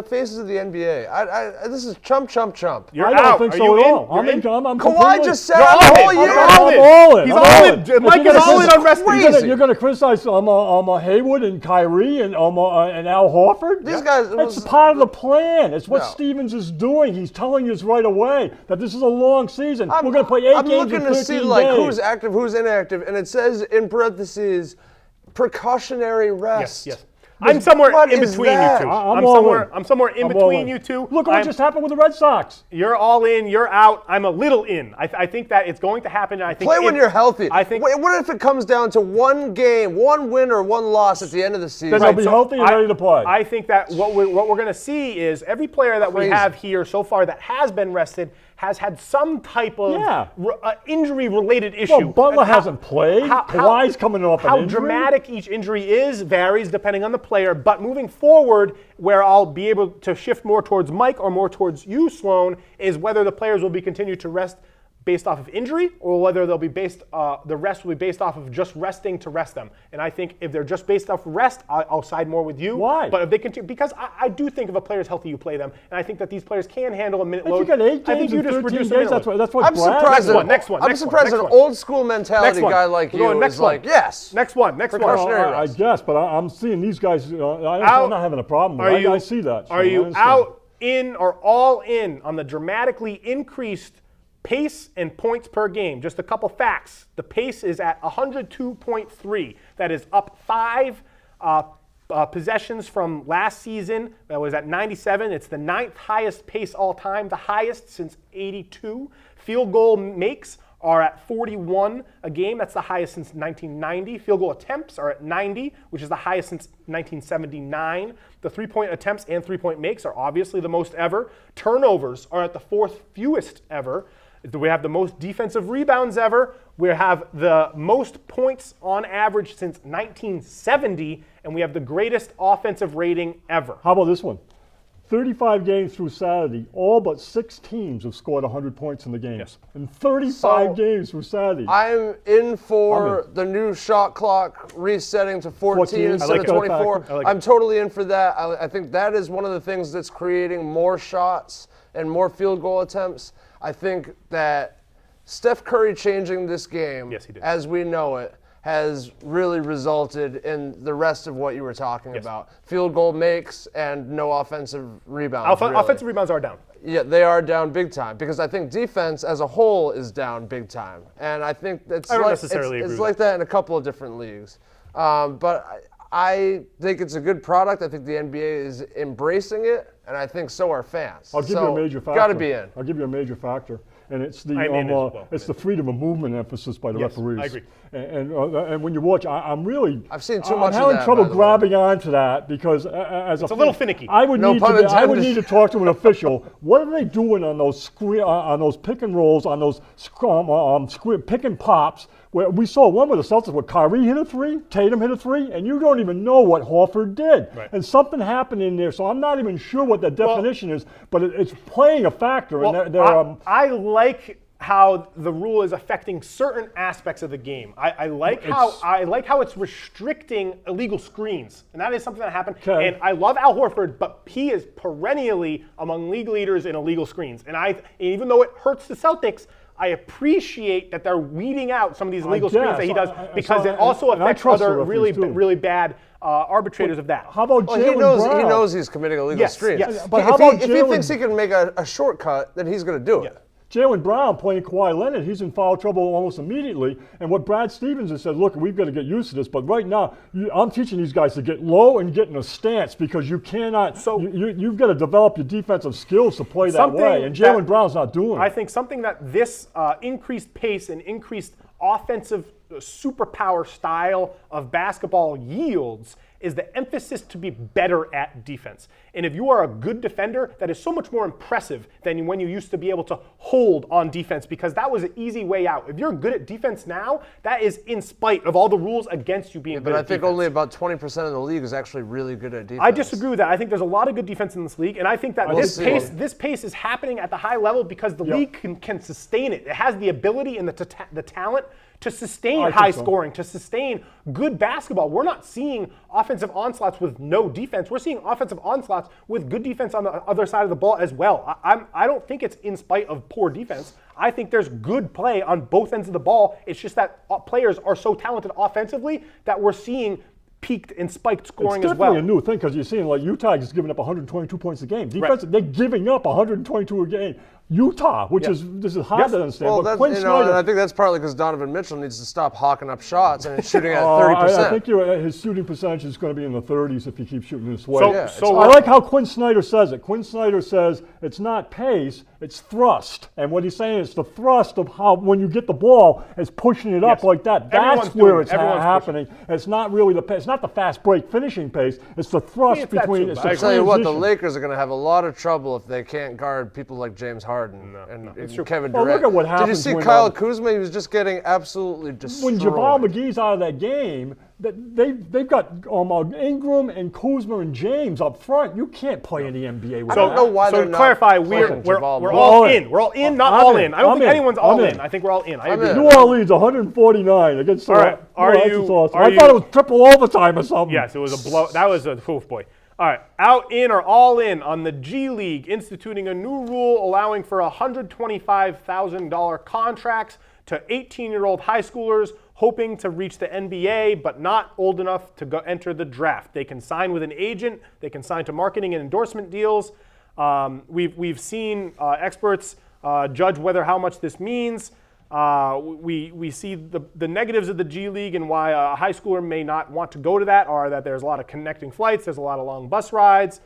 faces of the NBA. This is chump. You're I out. don't think Are so you at in? all. I'm Kawhi just sat You're out all the in. whole year. You're all in. He's I'm all all in. in. Mike is all in on resting. You're going to criticize Hayward and Kyrie and Al Horford? These guys. It's part of the plan. It's what Stevens is doing. He's telling us right away that this is a long season. We're going to play 8 games in 13 days. I'm looking to see who's active, who's inactive, and it says in parentheses, precautionary rest. Yes. I'm somewhere in between you two. I'm somewhere in between you two. Look what just happened with the Red Sox. You're all in. You're out. I'm a little in. I think that it's going to happen. And I think play when you're healthy. I think. What if it comes down to 1 game, 1 win or 1 loss at the end of the season? Then they'll be healthy and ready to play. I think that what we're going to see is every player that we have here so far that has been rested has had some type of injury-related issue. Well, Butler hasn't played. Kawhi's coming off an injury. How dramatic each injury is varies depending on the player. But moving forward, where I'll be able to shift more towards Mike or more towards you, Sloan, is whether the players will be continued to rest based off of injury or whether they'll be based, the rest will be based off of just resting to rest them. And I think if they're just based off rest, I'll side more with you. Why? But if they continue, because I do think if a player's healthy, you play them. And I think that these players can handle a minute If load. you got 8 I think games you in just 13 reduce days, the that's minute what load. Brad. I'm surprised. Next one. I'm surprised an old school mentality guy like you is like, yes. Next one. Precautionary I rest. guess, but I'm seeing these guys. I'm not having a problem with it. I see that. Are so I you understand. out, in, or all in on the dramatically increased pace and points per game? Just a couple facts. The pace is at 102.3. That is up 5 possessions from last season. That was at 97. It's the 9th highest pace all time, the highest since 82. Field goal makes are at 41 a game. That's the highest since 1990. Field goal attempts are at 90, which is the highest since 1979. The three-point attempts and three-point makes are obviously the most ever. Turnovers are at the 4th fewest ever. We have the most defensive rebounds ever. We have the most points on average since 1970, and we have the greatest offensive rating ever. How about this one? 35 games through Saturday, all but 6 teams have scored 100 points in the games. Yes. In 35 games through Saturday. I'm in for the new shot clock resetting to 14 instead of 24. I'm totally in for that. I think that is one of the things that's creating more shots and more field goal attempts. I think that Steph Curry changing this game, Yes, he did. as we know it, has really resulted in the rest of what you were talking about. Field goal makes and no offensive rebounds. Really. Offensive rebounds are down. Yeah, they are down big time because I think defense as a whole is down big time, and I think that's I don't like, necessarily agree it's with like that in a couple of different leagues. But I think it's a good product. I think the NBA is embracing it, and I think so are fans. I'll give you a major factor. Got to be in. I'll give you a major factor, and it's the I'm in as well. it's the freedom of movement emphasis by the Yes, referees. I agree. And when you watch, I'm really I've seen too I'm much of having that, trouble by the way. grabbing onto that because as It's a little finicky. I would No need pun to I would intended. need to talk to an official. What are they doing on those on those pick and rolls, on those pick and pops? Where we saw one with the Celtics where Kyrie hit a 3, Tatum hit a 3, and you don't even know what Horford did. Right. And something happened in there, so I'm not even sure what the definition is, but it's playing a factor. Well, I like how the rule is affecting certain aspects of the game. I like how it's restricting illegal screens, and that is something that happened. Okay. And I love Al Horford, but he is perennially among league leaders in illegal screens. And even though it hurts the Celtics, I appreciate that they're weeding out some of these illegal screens that he does because it also affects other really bad arbitrators of that. How about Well, Jaylen Brown? he knows he's committing illegal Yes, screens. yes. But If how about if he Jaylen- thinks he can make a shortcut, then he's going to do it. Jaylen Brown playing Kawhi Leonard, he's in foul trouble almost immediately. And what Brad Stevens has said, look, we've got to get used to this. But right now, I'm teaching these guys to get low and get in a stance because you cannot. So- you've got to develop your defensive skills to play that way. And Jaylen Brown's not doing I it. think something that this increased pace and increased offensive superpower style of basketball yields is the emphasis to be better at defense. And if you are a good defender, that is so much more impressive than when you used to be able to hold on defense because that was an easy way out. If you're good at defense now, that is in spite of all the rules against you being good But at I think defense. only about 20% of the league is actually really good at defense. I disagree with that. I think there's a lot of good defense in this league, and I think that this see. pace is happening at the high level because the league can sustain it. It has the ability and the talent to sustain high scoring, to sustain good basketball. We're not seeing offensive onslaughts with no defense. We're seeing offensive onslaughts with good defense on the other side of the ball as well. I don't think it's in spite of poor defense. I think there's good play on both ends of the ball. It's just that players are so talented offensively that we're seeing peaked and spiked scoring it's as well. definitely a new thing because you're seeing like Utah is giving up 122 points a game. Defense, they're giving up 122 a game. Utah, which is hard to understand. Well, but Quinn and Snyder, I think that's partly because Donovan Mitchell needs to stop hawking up shots and shooting at I 30%. think his shooting percentage is going to be in the 30s if he keeps shooting this way. So I like how Quinn Snyder says it. Quinn Snyder says it's not pace, it's thrust. And what he's saying is the thrust of how when you get the ball, it's pushing it up like that. That's where it's happening. It's not really the pace. It's not the fast break finishing pace. It's the thrust It's that between. too, It's but the I tell you what, the transition. Lakers are going to have a lot of trouble if they can't guard people like James Harden and Kevin Well, Durant. look at what Did you happens see when, Kyle Kuzma? He was just getting absolutely destroyed. When Javal McGee's out of that game, They've got Ingram and Kuzma and James up front. You can't play in the NBA with I don't that. know why So they're to not clarify, playing we're Jamal Murray. all in. We're all in, not all in. I don't think anyone's all in. I think we're all in. I agree. in. New Orleans 149 against. All right. I thought it was triple overtime or something. Yes, it was a blow. That was a oof boy. All right, out in or all in on the G League, instituting a new rule allowing for $125,000 contracts to 18-year-old high schoolers hoping to reach the NBA but not old enough to go enter the draft. They can sign with an agent. They can sign to marketing and endorsement deals. We've seen experts judge how much this means. We see the negatives of the G League and why a high schooler may not want to go to that are that there's a lot of connecting flights, there's a lot of long bus rides,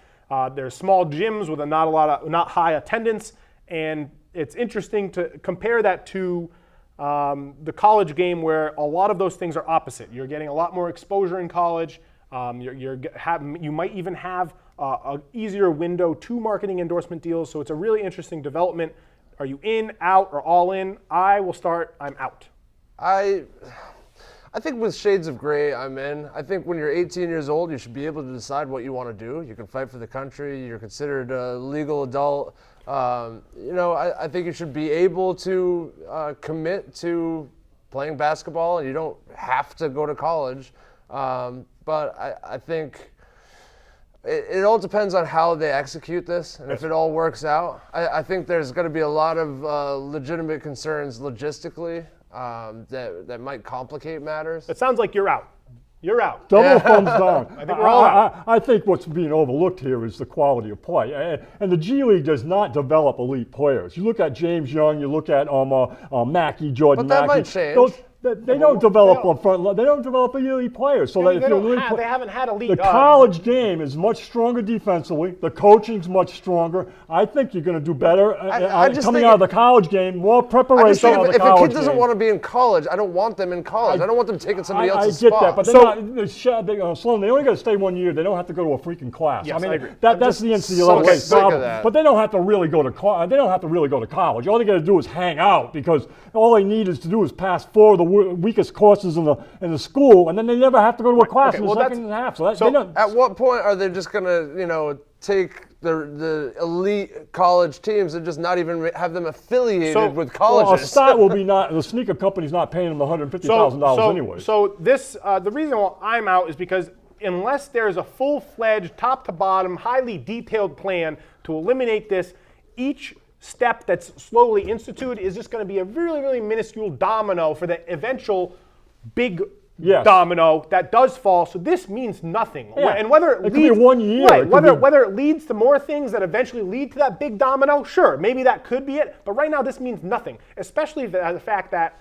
there's small gyms with not high attendance, and it's interesting to compare that to the college game where a lot of those things are opposite. You're getting a lot more exposure in college. You might even have an easier window to marketing endorsement deals, so it's a really interesting development. Are you in, out, or all in? I will start. I'm out. I think with shades of gray, I'm in. I think when you're 18 years old, you should be able to decide what you want to do. You can fight for the country. You're considered a legal adult. I think you should be able to commit to playing basketball, and you don't have to go to college. But I think it all depends on how they execute this, and if it all works out. I think there's going to be a lot of legitimate concerns logistically that might complicate matters. It sounds like you're out. You're out. Double thumbs down. I think we're all out. I think what's being overlooked here is the quality of play. And the G League does not develop elite players. You look at James Young, you look at Mackey, Jordan But that Mackey. might change. They don't develop on front. They don't develop elite players. So that if They haven't had elite. the college game is much stronger defensively. The coaching's much stronger. I think you're going to do better coming out of the college game. More preparation out of the college game. If a kid doesn't want to be in college, I don't want them in college. I don't want them taking somebody else's spot. I get that, but Sloan, they only got to stay 1 year. They don't have to go to a freaking class. Yes, I agree. That's the NCAA sick of problem. that. But they don't have to really go to college. They don't have to really go to college. All they got to do is hang out, because all they need is to do is pass 4 of the weakest courses in the school, and then they never have to go to a class in the second half. So at what point are they just going to, take the elite college teams and just not even have them affiliated with colleges? Well, a start will be the sneaker company's not paying them $150,000 anyway. So this the reason why I'm out is because unless there's a full-fledged, top-to-bottom, highly detailed plan to eliminate this, each step that's slowly instituted is just going to be a really, really minuscule domino for the eventual big domino that does fall. So this means nothing. Yeah. And whether it could leads, be 1 year. right, whether it leads to more things that eventually lead to that big domino, sure, maybe that could be it. But right now, this means nothing. Especially the fact that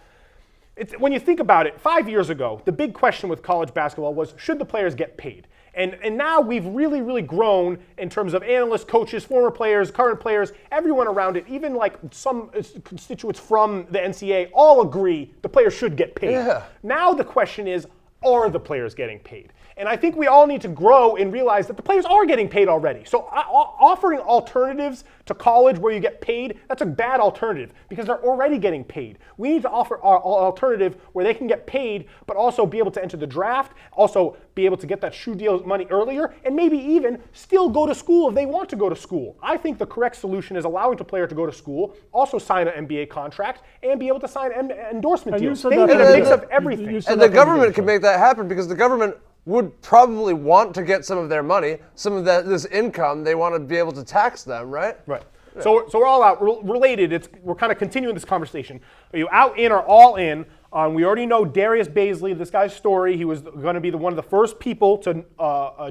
when you think about it, 5 years ago, the big question with college basketball was, should the players get paid? And now we've really, really grown in terms of analysts, coaches, former players, current players, everyone around it, even like some constituents from the NCAA all agree the players should get paid. Yeah. Now the question is, are the players getting paid? And I think we all need to grow and realize that the players are getting paid already. So offering alternatives to college where you get paid, that's a bad alternative because they're already getting paid. We need to offer our alternative where they can get paid, but also be able to enter the draft, also be able to get that shoe deal money earlier, and maybe even still go to school if they want to go to school. I think the correct solution is allowing the player to go to school, also sign an NBA contract, and be able to sign endorsement deals. They need a mix of everything. And the government can make that happen because the government would probably want to get some of their money, some of this income. They want to be able to tax them, right? Right. Yeah. So we're all out. Related, we're kind of continuing this conversation. Are you out, in, or all in? We already know Darius Baisley, this guy's story. He was going to be one of the first people to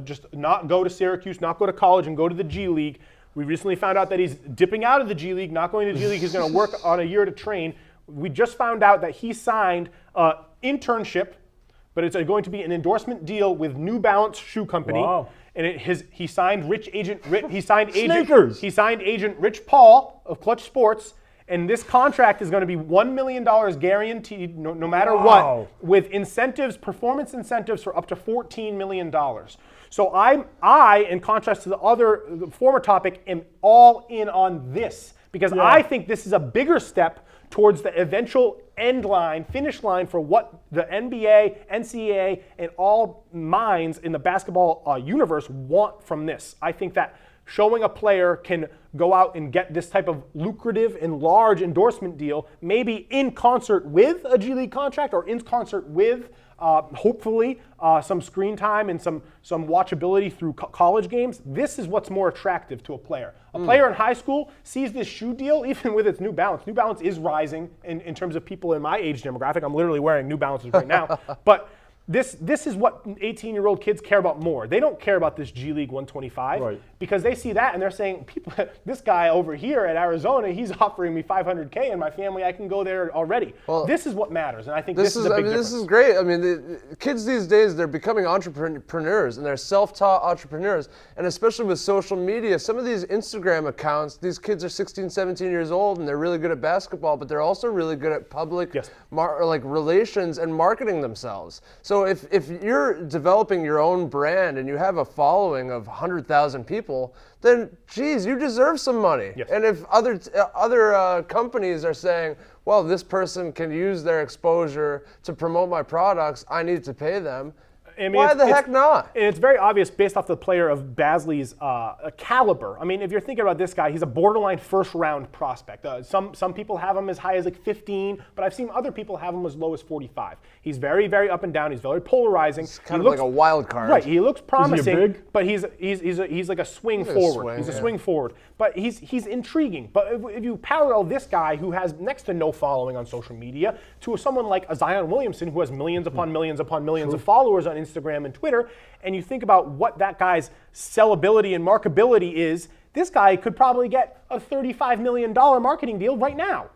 just not go to Syracuse, not go to college, and go to the G League. We recently found out that he's dipping out of the G League, not going to the G League. He's going to work on a year to train. We just found out that he signed an internship, but it's going to be an endorsement deal with New Balance Shoe Company. Wow. And he signed agent Rich Paul of Clutch Sports, and this contract is going to be $1 million guaranteed no matter what, with incentives, performance incentives for up to $14 million. So I, in contrast to the former topic, am all in on this because I think this is a bigger step towards the eventual end line, finish line for what the NBA, NCAA, and all minds in the basketball universe want from this. I think that showing a player can go out and get this type of lucrative and large endorsement deal, maybe in concert with a G League contract or in concert with hopefully some screen time and some watchability through college games. This is what's more attractive to a player. A player in high school sees this shoe deal, even with its New Balance. New Balance is rising in terms of people in my age demographic. I'm literally wearing New Balances right now. But this is what 18-year-old kids care about more. They don't care about this G League 125 because they see that and they're saying, people, this guy over here at Arizona, he's offering me $500K and my family, I can go there already. Well, this is what matters, and I think this is a big difference. This is great. I mean, the kids these days, they're becoming entrepreneurs and they're self-taught entrepreneurs, and especially with social media, some of these Instagram accounts, these kids are 16, 17 years old and they're really good at basketball, but they're also really good at public relations and marketing themselves. So if you're developing your own brand and you have a following of 100,000 people, then geez, you deserve some money. Yes. And if other companies are saying, well, this person can use their exposure to promote my products, I need to pay them. I mean, why the heck not? And it's very obvious based off the player of Basley's caliber. I mean, if you're thinking about this guy, he's a borderline first-round prospect. Some people have him as high as like 15, but I've seen other people have him as low as 45. He's very, very up and down. He's very polarizing. He's kind of like a wild card. Right. He looks promising, is he big? but he's like a swing forward. He's a swing forward, but he's intriguing. But if you parallel this guy who has next to no following on social media to someone like a Zion Williamson who has millions upon millions upon millions of followers on Instagram and Twitter, and you think about what that guy's sellability and markability is, this guy could probably get a $35 million marketing deal right now.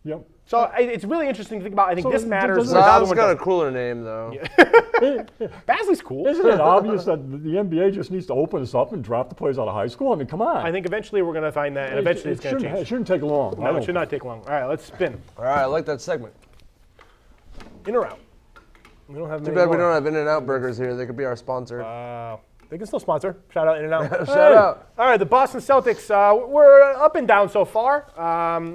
Yep. So it's really interesting to think about. I think this matters. Zion's got a cooler name, though. Basley's cool. Isn't it obvious that the NBA just needs to open this up and drop the players out of high school? I mean, come on. I think eventually we're going to find that, and eventually it's going to change. It shouldn't take long. No, it should not take long. All right, let's spin. All right, I like that segment. In or out? We don't have Too bad we don't have In-N-Out burgers here. They could be our sponsor. Wow. They can still sponsor. Shout out In-N-Out. Shout out. All right, the Boston Celtics, we're up and down so far.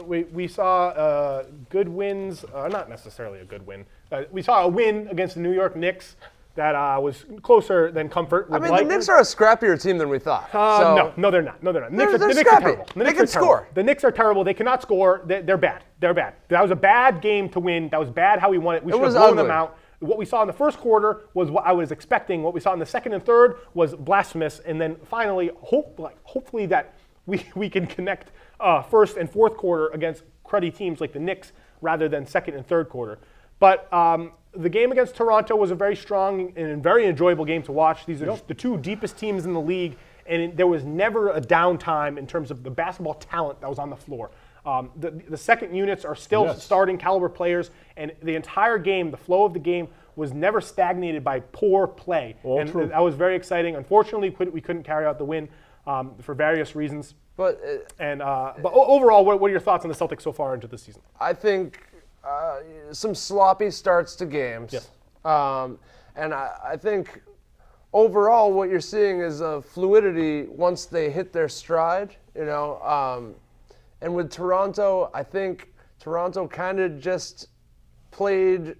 We saw good wins, not necessarily a good win. We saw a win against the New York Knicks that was closer than comfort. I mean, the Knicks are a scrappier team than we thought. No, they're not. No, they're not. They're the Knicks scrappy. are terrible. They can score. The Knicks are terrible. They cannot score. They're bad. They're bad. That was a bad game to win. That was bad how we won it. We should have blown them out. What we saw in the first quarter was what I was expecting. What we saw in the second and third was blasphemous. And then finally, hopefully that we can connect first and fourth quarter against cruddy teams like the Knicks rather than second and third quarter. But the game against Toronto was a very strong and very enjoyable game to watch. These are the two deepest teams in the league, and there was never a downtime in terms of the basketball talent that was on the floor. The second units are still starting caliber players, and the entire game, the flow of the game, was never stagnated by poor play. That was very exciting. Unfortunately, we couldn't carry out the win for various reasons. But overall, what are your thoughts on the Celtics so far into the season? I think some sloppy starts to games. Yes. And I think overall what you're seeing is a fluidity once they hit their stride, and with Toronto, I think Toronto kind of just played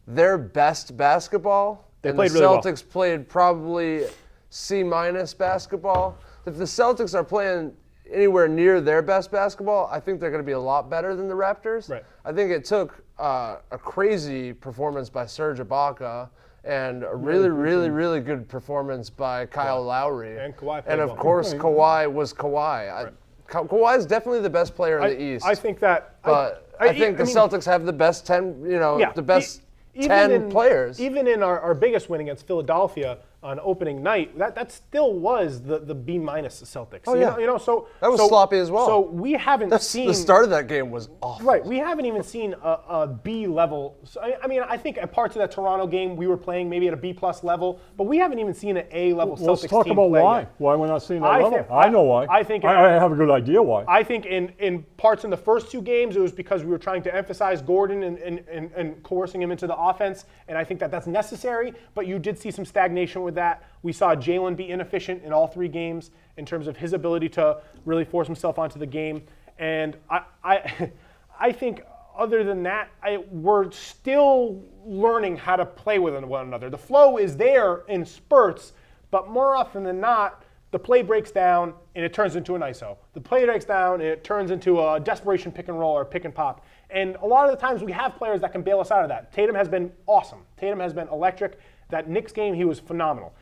their best basketball. They played the really well. Celtics played probably C- basketball. If the Celtics are playing anywhere near their best basketball, I think they're going to be a lot better than the Raptors. Right. I think it took a crazy performance by Serge Ibaka and a really good performance by Kyle Lowry. And Kawhi played And of well. course, Kawhi was Kawhi. Right. Kawhi is definitely the best player in the East. I think that. But I think the Celtics have the best 10, the best 10 players. Even in our biggest win against Philadelphia on opening night, that still was the B- Celtics. Oh, yeah. So that was sloppy as well. So we haven't seen the start of that game was awful. Right, we haven't even seen a B level. So, I think at parts of that Toronto game we were playing maybe at a B+ level, but we haven't even seen an A level Celtics team. Let's talk about play why. yet. Why we're not seeing that level. I know why. I think I have a good idea why. I think in parts in the first two games it was because we were trying to emphasize Gordon and coercing him into the offense, and I think that's necessary. But you did see some stagnation with that. We saw Jalen be inefficient in all three games in terms of his ability to really force himself onto the game. And I think other than that, we're still learning how to play with one another. The flow is there in spurts, but more often than not, the play breaks down and it turns into an ISO. The play breaks down and it turns into a desperation pick and roll or pick and pop. And a lot of the times we have players that can bail us out of that. Tatum has been awesome. Tatum has been electric. That Knicks game, he was phenomenal.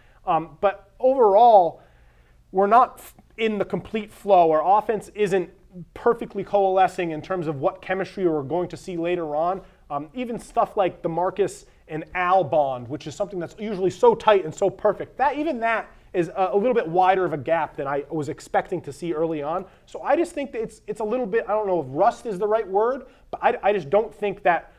But overall, we're not in the complete flow. Our offense isn't perfectly coalescing in terms of what chemistry we're going to see later on. Even stuff like the Marcus and Al bond, which is something that's usually so tight and so perfect. Even that is a little bit wider of a gap than I was expecting to see early on. So I just think that it's a little bit, I don't know if rust is the right word, but I just don't think that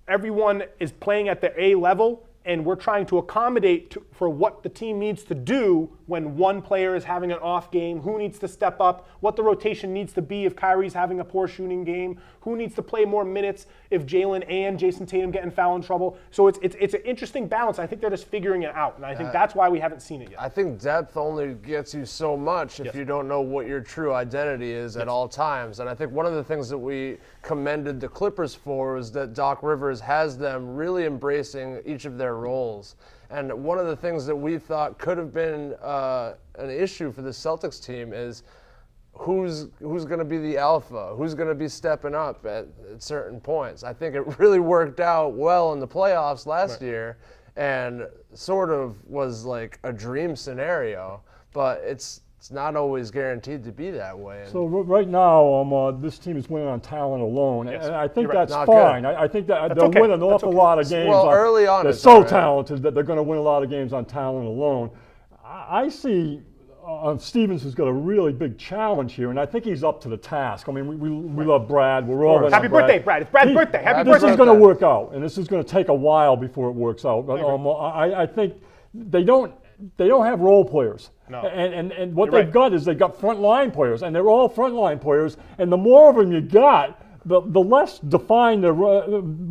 everyone is playing at the A level, and we're trying to accommodate for what the team needs to do when one player is having an off game, who needs to step up, what the rotation needs to be if Kyrie's having a poor shooting game, who needs to play more minutes if Jalen and Jason Tatum get in foul trouble. So it's an interesting balance. I think they're just figuring it out, and I think that's why we haven't seen it yet. I think depth only gets you so much if you don't know what your true identity is at all times. And I think one of the things that we commended the Clippers for is that Doc Rivers has them really embracing each of their roles. And one of the things that we thought could have been an issue for the Celtics team is who's going to be the alpha, who's going to be stepping up at certain points. I think it really worked out well in the playoffs last year and sort of was like a dream scenario, but it's not always guaranteed to be that way. So right now, this team is winning on talent alone, and I think that's Not fine. good. I think that That's they'll okay. win an awful lot of games. Well, early on, they're it's so all right. talented that they're going to win a lot of games on talent alone. I see Stevens has got a really big challenge here, and I think he's up to the task. I mean, we love Brad. We're all in Happy on Brad. birthday, Brad. It's Brad's birthday. Happy This birthday. is going to work out, and this is going to take a while before it works out. But I think they don't have role players. No. And what You're they've got is they've got frontline players, and they're all frontline players. And the more of them you got, the less defined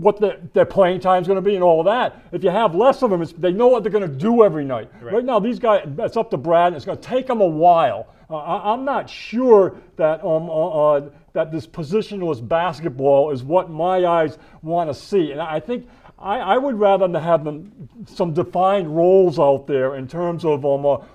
what their playing time is going to be and all of that. If you have less of them, they know what they're going to do every night. Right now, these guys, it's up to Brad, and it's going to take them a while. I'm not sure that that this positionless basketball is what my eyes want to see. And I think I would rather have them some defined roles out there in terms of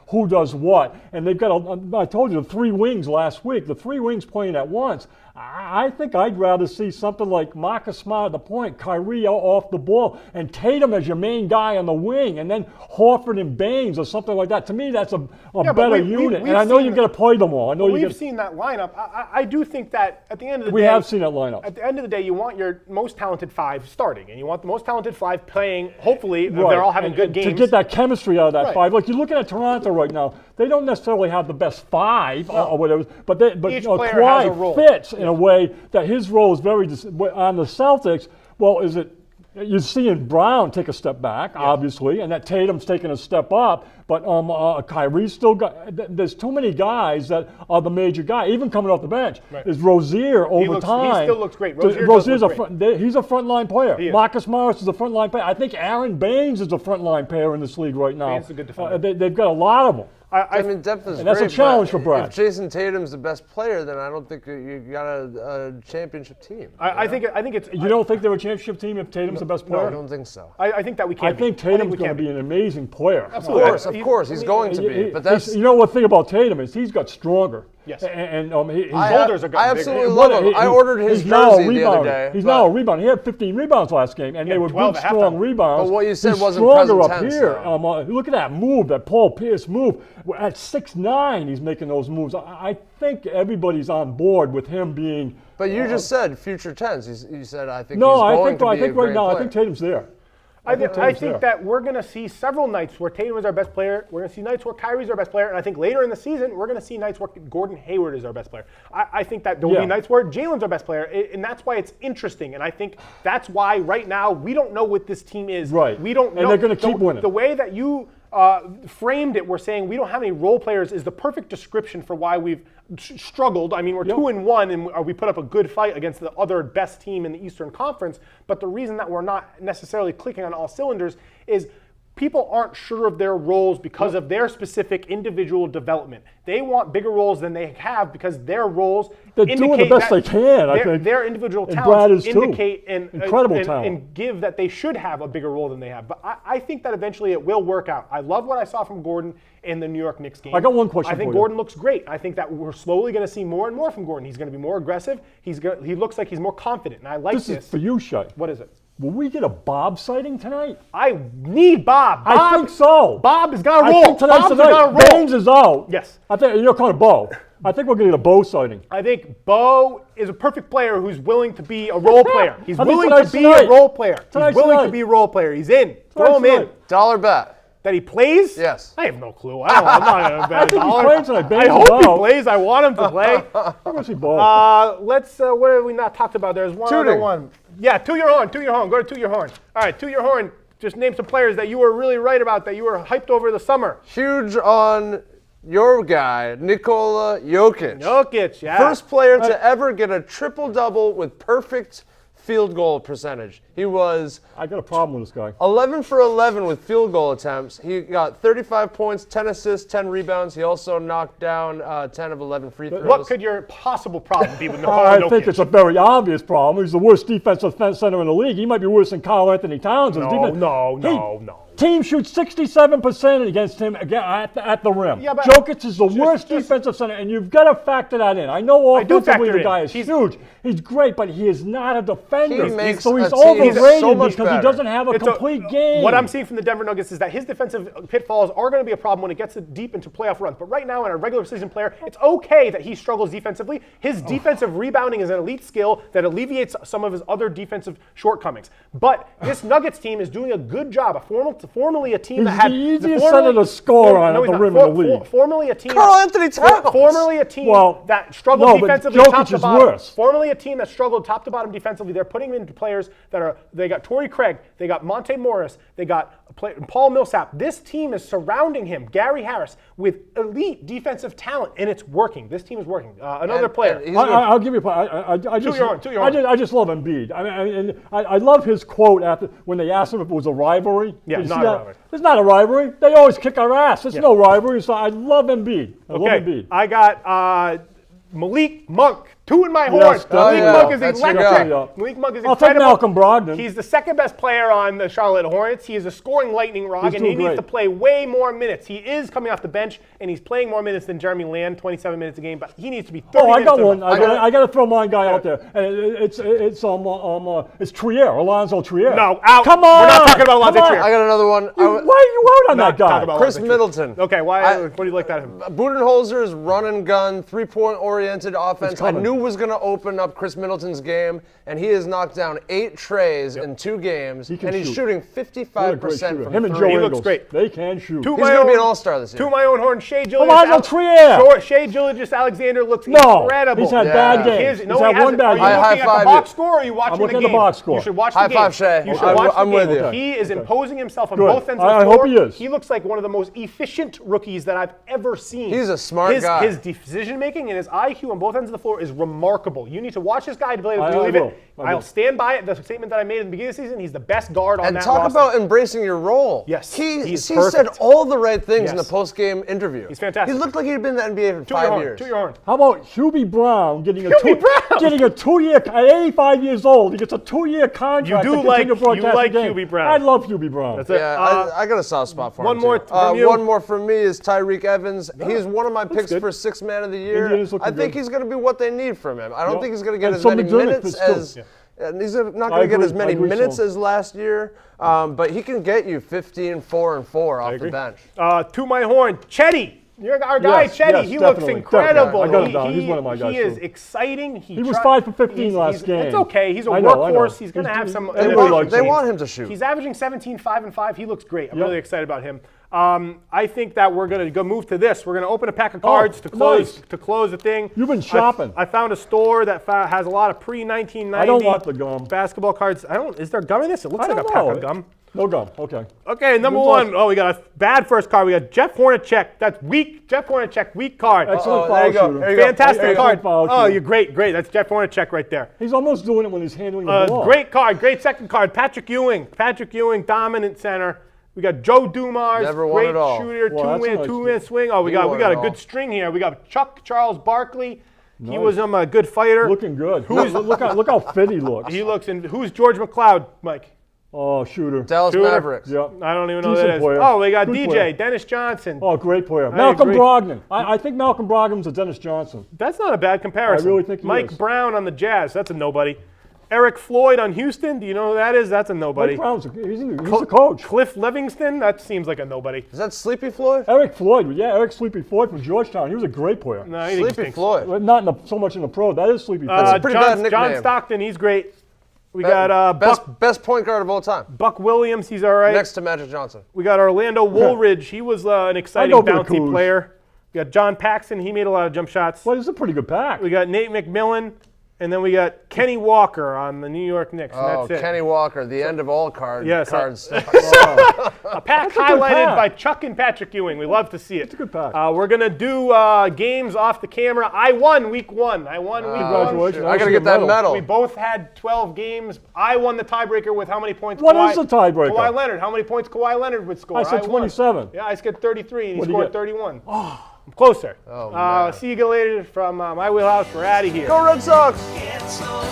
who does what. And they've got, I told you, the three wings last week, the three wings playing at once. I think I'd rather see something like Marcus Smart at the point, Kyrie off the ball, and Tatum as your main guy on the wing, and then Horford and Baines or something like that. To me, that's a better unit. And I know you've got to play them all. I know we've seen that lineup. I do think that at the end of the day, we have seen that lineup. At the end of the day, you want your most talented five starting, and you want the most talented five playing. Hopefully, they're all having good games to get that chemistry out of that five. Like you're looking at Toronto right now, they don't necessarily have the best five or whatever, but Each player has a Kawhi role. fits in a way that his role is very on the Celtics. Well, is it? You're seeing Brown take a step back, obviously, and that Tatum's taking a step up. But Kyrie's still got. There's too many guys that are the major guy. Even coming off the bench, is Rozier over time. He still looks great. Rozier's great. He's a frontline player. Marcus Morris is a frontline player. I think Aaron Baines is a frontline player in this league right now. Baines is a good defender. They've got a lot of them. I mean, depth is and that's great, a challenge but for Brad. If Jason Tatum's the best player, then I don't think you got a championship team. I think it's. You don't think they're a championship team if Tatum's the best player? I don't think so. I think that we can. I think Tatum's going to be an amazing player. Of course, he's going to be. But that's you know what thing about Tatum is he's got stronger. Yes. And his shoulders are getting I bigger. absolutely love him. I ordered his jersey the other day. He's now a rebounder. He had 15 rebounds last game, and they were 12 good, at strong halftime. rebounds. But what you said He's wasn't stronger present up tense, here. though. Look at that move, that Paul Pierce move. At 6'9", he's making those moves. I think everybody's on board with him being. But you just said future tense. You said I think No, he's I going think to be right a great now player. I think Tatum's there. I Tatum's think there. that we're going to see several nights where Tatum is our best player. We're going to see nights where Kyrie's our best player. And I think later in the season, we're going to see nights where Gordon Hayward is our best player. I think that there will be nights where Jalen's our best player. And that's why it's interesting. And I think that's why right now we don't know what this team is. Right. We don't know. And they're going to keep winning. The way that you framed it, we're saying we don't have any role players is the perfect description for why we've struggled. I mean, we're 2-1 and we put up a good fight against the other best team in the Eastern Conference. But the reason that we're not necessarily clicking on all cylinders is people aren't sure of their roles because of their specific individual development. They want bigger roles than they have because their roles They're doing the best they can, I think. Their individual And Brad talents is too. indicate Incredible talent. and give that they should have a bigger role than they have. But I think that eventually it will work out. I love what I saw from Gordon in the New York Knicks game. I got one question I think for you. Gordon looks great. I think that we're slowly going to see more and more from Gordon. He's going to be more aggressive. He looks like he's more confident, and I like This is for you, Shay. What is it? Will we get a Bob sighting tonight? I need Bob. I think so. Bob has got to I roll. think tonight's Bob's the got night. to roll. Baines is out. Yes. I think you're calling Bo. I think we're going to get a Bo sighting. I think Bo is a perfect player who's willing to be a role player. He's I think willing to tonight's be tonight. a role player. He's Tonight's willing to tonight. be a role player. He's in. Throw him in. tonight. Dollar bet. That he plays? Yes. I have no clue. I'm not going to bet I think he's $1. playing tonight. I Baines hope is he out. plays. I want him to play. I'm going to see Bo. Let's. What have we not talked about? There's one other Tooting. one. Yeah, toot your horn. Toot your horn. Go to toot your horn. All right, toot your horn. Just name some players that you were really right about, that you were hyped over the summer. Huge on your guy, Nikola Jokic. Jokic, yeah. First player to ever get a triple-double with perfect field goal percentage. He was I got a problem with this guy. 11 for 11 with field goal attempts. He got 35 points, 10 assists, 10 rebounds. He also knocked down 10 of 11 free throws. What could your possible problem be with I Nikola think Jokic? it's a very obvious problem. He's the worst defensive center in the league. He might be worse than Carl Anthony Towns. No. Team shoots 67% against him at the rim. Yeah, but Jokic is the just- worst defensive center, and you've got to factor that in. I know I do offensively factor the guy in. is He's- huge. He's great, but he is not a defender. He makes so he's a team overrated so much because he better. doesn't have a It's complete game. What I'm seeing from the Denver Nuggets is that his defensive pitfalls are going to be a problem when it gets deep into playoff runs. But right now, in a regular season player, it's okay that he struggles defensively. His defensive rebounding is an elite skill that alleviates some of his other defensive shortcomings. But this Nuggets team is doing a good job. Formerly a team that He's had the easiest center to score on at the rim in the league. Formerly a team. Carl Anthony Towns. Formerly a team Well, that struggled no, but defensively Jokic top to is bottom. worse. Formerly a team that struggled top to bottom defensively. They're putting in players that are. They got Torrey Craig. They got Monte Morris. They got Paul Millsap. This team is surrounding him, Gary Harris, with elite defensive talent, and it's working. This team is working. Another player. and he's gonna- I'll give you a point. I just, your horn. I just love Embiid. I love his quote after when they asked him if it was a rivalry. Yeah, Did you not see a that? rivalry. It's not a rivalry. They always kick our ass. It's no rivalry. So I love Embiid. I love Embiid. I got Malik Monk. Two in my horn. Yes, Malik yeah, Monk is that's electric. your guy. Malik Monk is I'll take incredible. Malcolm Brogdon. He's the second best player on the Charlotte Hornets. He is a scoring lightning rod, He's and he doing needs great. to play way more minutes. He is coming off the bench, and he's playing more minutes than Jeremy Lamb, 27 minutes a game, but he needs to be 30 Oh, I minutes. got a- one. I got to throw my guy out there. And it's Trier, Alonzo Trier. No, out. Come on. We're not talking about Alonzo Come on. Trier. I got another one. Why are you out on Not that guy? talk about Chris Alonzo Trier. Middleton. Okay, what do you like that of him? Budenholzer's run and gun, three-point oriented offense. I coming. knew was going to open up Chris Middleton's game, and he has knocked down 8 trays in 2 games, He can and he's shoot. shooting What a great 55% shooter. from Him and 3. Joe He looks Ingles. great. They can shoot. To He's my going to be own- an all-star this year. To my own horn, Shea Alonzo Gilgeous. Trier. Shea Gilgeous Alexander looks No, incredible. he's had Yeah. bad games. He's had he one hasn't. bad Are you game. I looking at the high-five box you. score, or are you watching looking the at the game? box score. You should watch High the game. five, Shea. You should I'm- watch the I'm game. with you. He is imposing himself on Good. both ends of the I floor. hope he is. He looks like one of the most efficient rookies that I've ever seen. He's a smart his, guy. His decision making and his IQ on both ends of the floor is remarkable. You need to watch this guy to I believe will. it. I will. I'll stand by it. The statement that I made at the beginning of the season. He's the best guard on And that talk roster. about embracing your role. Yes, He he's said perfect. all the right things in the Yes. post-game interview. He's fantastic. He looked like he'd been in the NBA for To your 5 horn. years. To your horn. How about Hubie Brown getting Hubie Brown! getting a 2-year at 85 years old? He gets a 2-year contract. You do to like- continue broadcasting you like the game. Hubie Brown. I love Hubie Brown. That's it. Yeah, I got a soft spot for one him. more too. from you. One more from me is Tyreek Evans. He's one of my picks good. for 6th man of the year. Indiana's looking I think good. he's going to be what they need from him. I don't Yep. think he's going to get And as some many McDermott minutes fits too. as. And he's not I going to get agree. as many I agree minutes so. as last year, but he can get you 15, 4, and 4 off the agree. bench. To my horn, Chetty. You're our guy, Yes, Chetty. yes, He looks definitely, incredible. definitely. I got him down. He's one of my guys, He is too. exciting. He was 5 for 15 last game. It's okay. He's a I know. workhorse. He's going to have some. everybody likes They him. want him to shoot. He's averaging 17, 5, and 5. He looks great. I'm Yep. really excited about him. I think that we're going to go move to this. We're going to open a pack of cards to close nice. to close the thing. You've been shopping. I found a store that has a lot of pre-1990 I don't want the gum. basketball cards. I don't. Is there gum in this? It looks I like a don't pack know. of gum. No gum. Okay. Okay, number Good one. luck. Oh, we got a bad first card. We got Jeff Hornacek. That's weak. Jeff Hornacek, weak card. Excellent there foul you go. shooter. There you go. Fantastic Excellent card. foul Oh, shooter. you're great. That's Jeff Hornacek right there. He's almost doing it when he's handling the ball. Great card. Great second card. Patrick Ewing. Patrick Ewing, dominant center. We got Joe Dumars, Never won great it all. shooter, Well, that's a nice two-man swing. Oh, we He got won a it all. good string here. We got Chuck Charles Barkley. He Nice. was a good fighter. Looking good. Look how fit he looks. He looks. And who's George McLeod, Mike? Oh, shooter. Dallas Shooter. Mavericks. Yep. I don't even know who Decent that is. player. Oh, we got Good DJ, player. Dennis Johnson. Oh, great player. Malcolm agree. Brogdon. I think Malcolm Brogdon's a Dennis Johnson. That's not a bad comparison. I really think he Mike is. Brown on the Jazz. That's a nobody. Eric Floyd on Houston. Do you know who that is? That's a nobody. Mike Brown's he's a coach. Cliff Livingston. That seems like a nobody. Is that Sleepy Floyd? Eric Floyd, yeah, Eric Sleepy Floyd from Georgetown. He was a great player. No, he Sleepy stinks. Floyd. But not so much in the pro. That is Sleepy Floyd. That's a pretty bad John nickname. Stockton. He's great. We got Best point guard of all time. Buck Williams. He's all right. Next to Magic Johnson. We got Orlando Woolridge. He was an exciting, go for the bouncy Cougs. player. We got John Paxson. He made a lot of jump shots. Well, it's a pretty good pack. We got Nate McMillan. And then we got Kenny Walker on the New York Knicks. And Oh, that's it. Kenny Walker, the end of all cards. Yes, stuff. A pack a good highlighted pack. by Chuck and Patrick Ewing. We love to see it. It's a good pack. We're going to do games off the camera. I won week one. I won week one. Congratulations. I gotta get that medal. We both had 12 games. I won the tiebreaker with how many points? What is the tiebreaker? Kawhi Leonard. How many points Kawhi Leonard would score? I said won. 27. Yeah, I scored 33 and he What'd you scored get? 31. I'm closer. Oh, man. See you later from my wheelhouse. We're out of here. Go Red Sox! Can't slow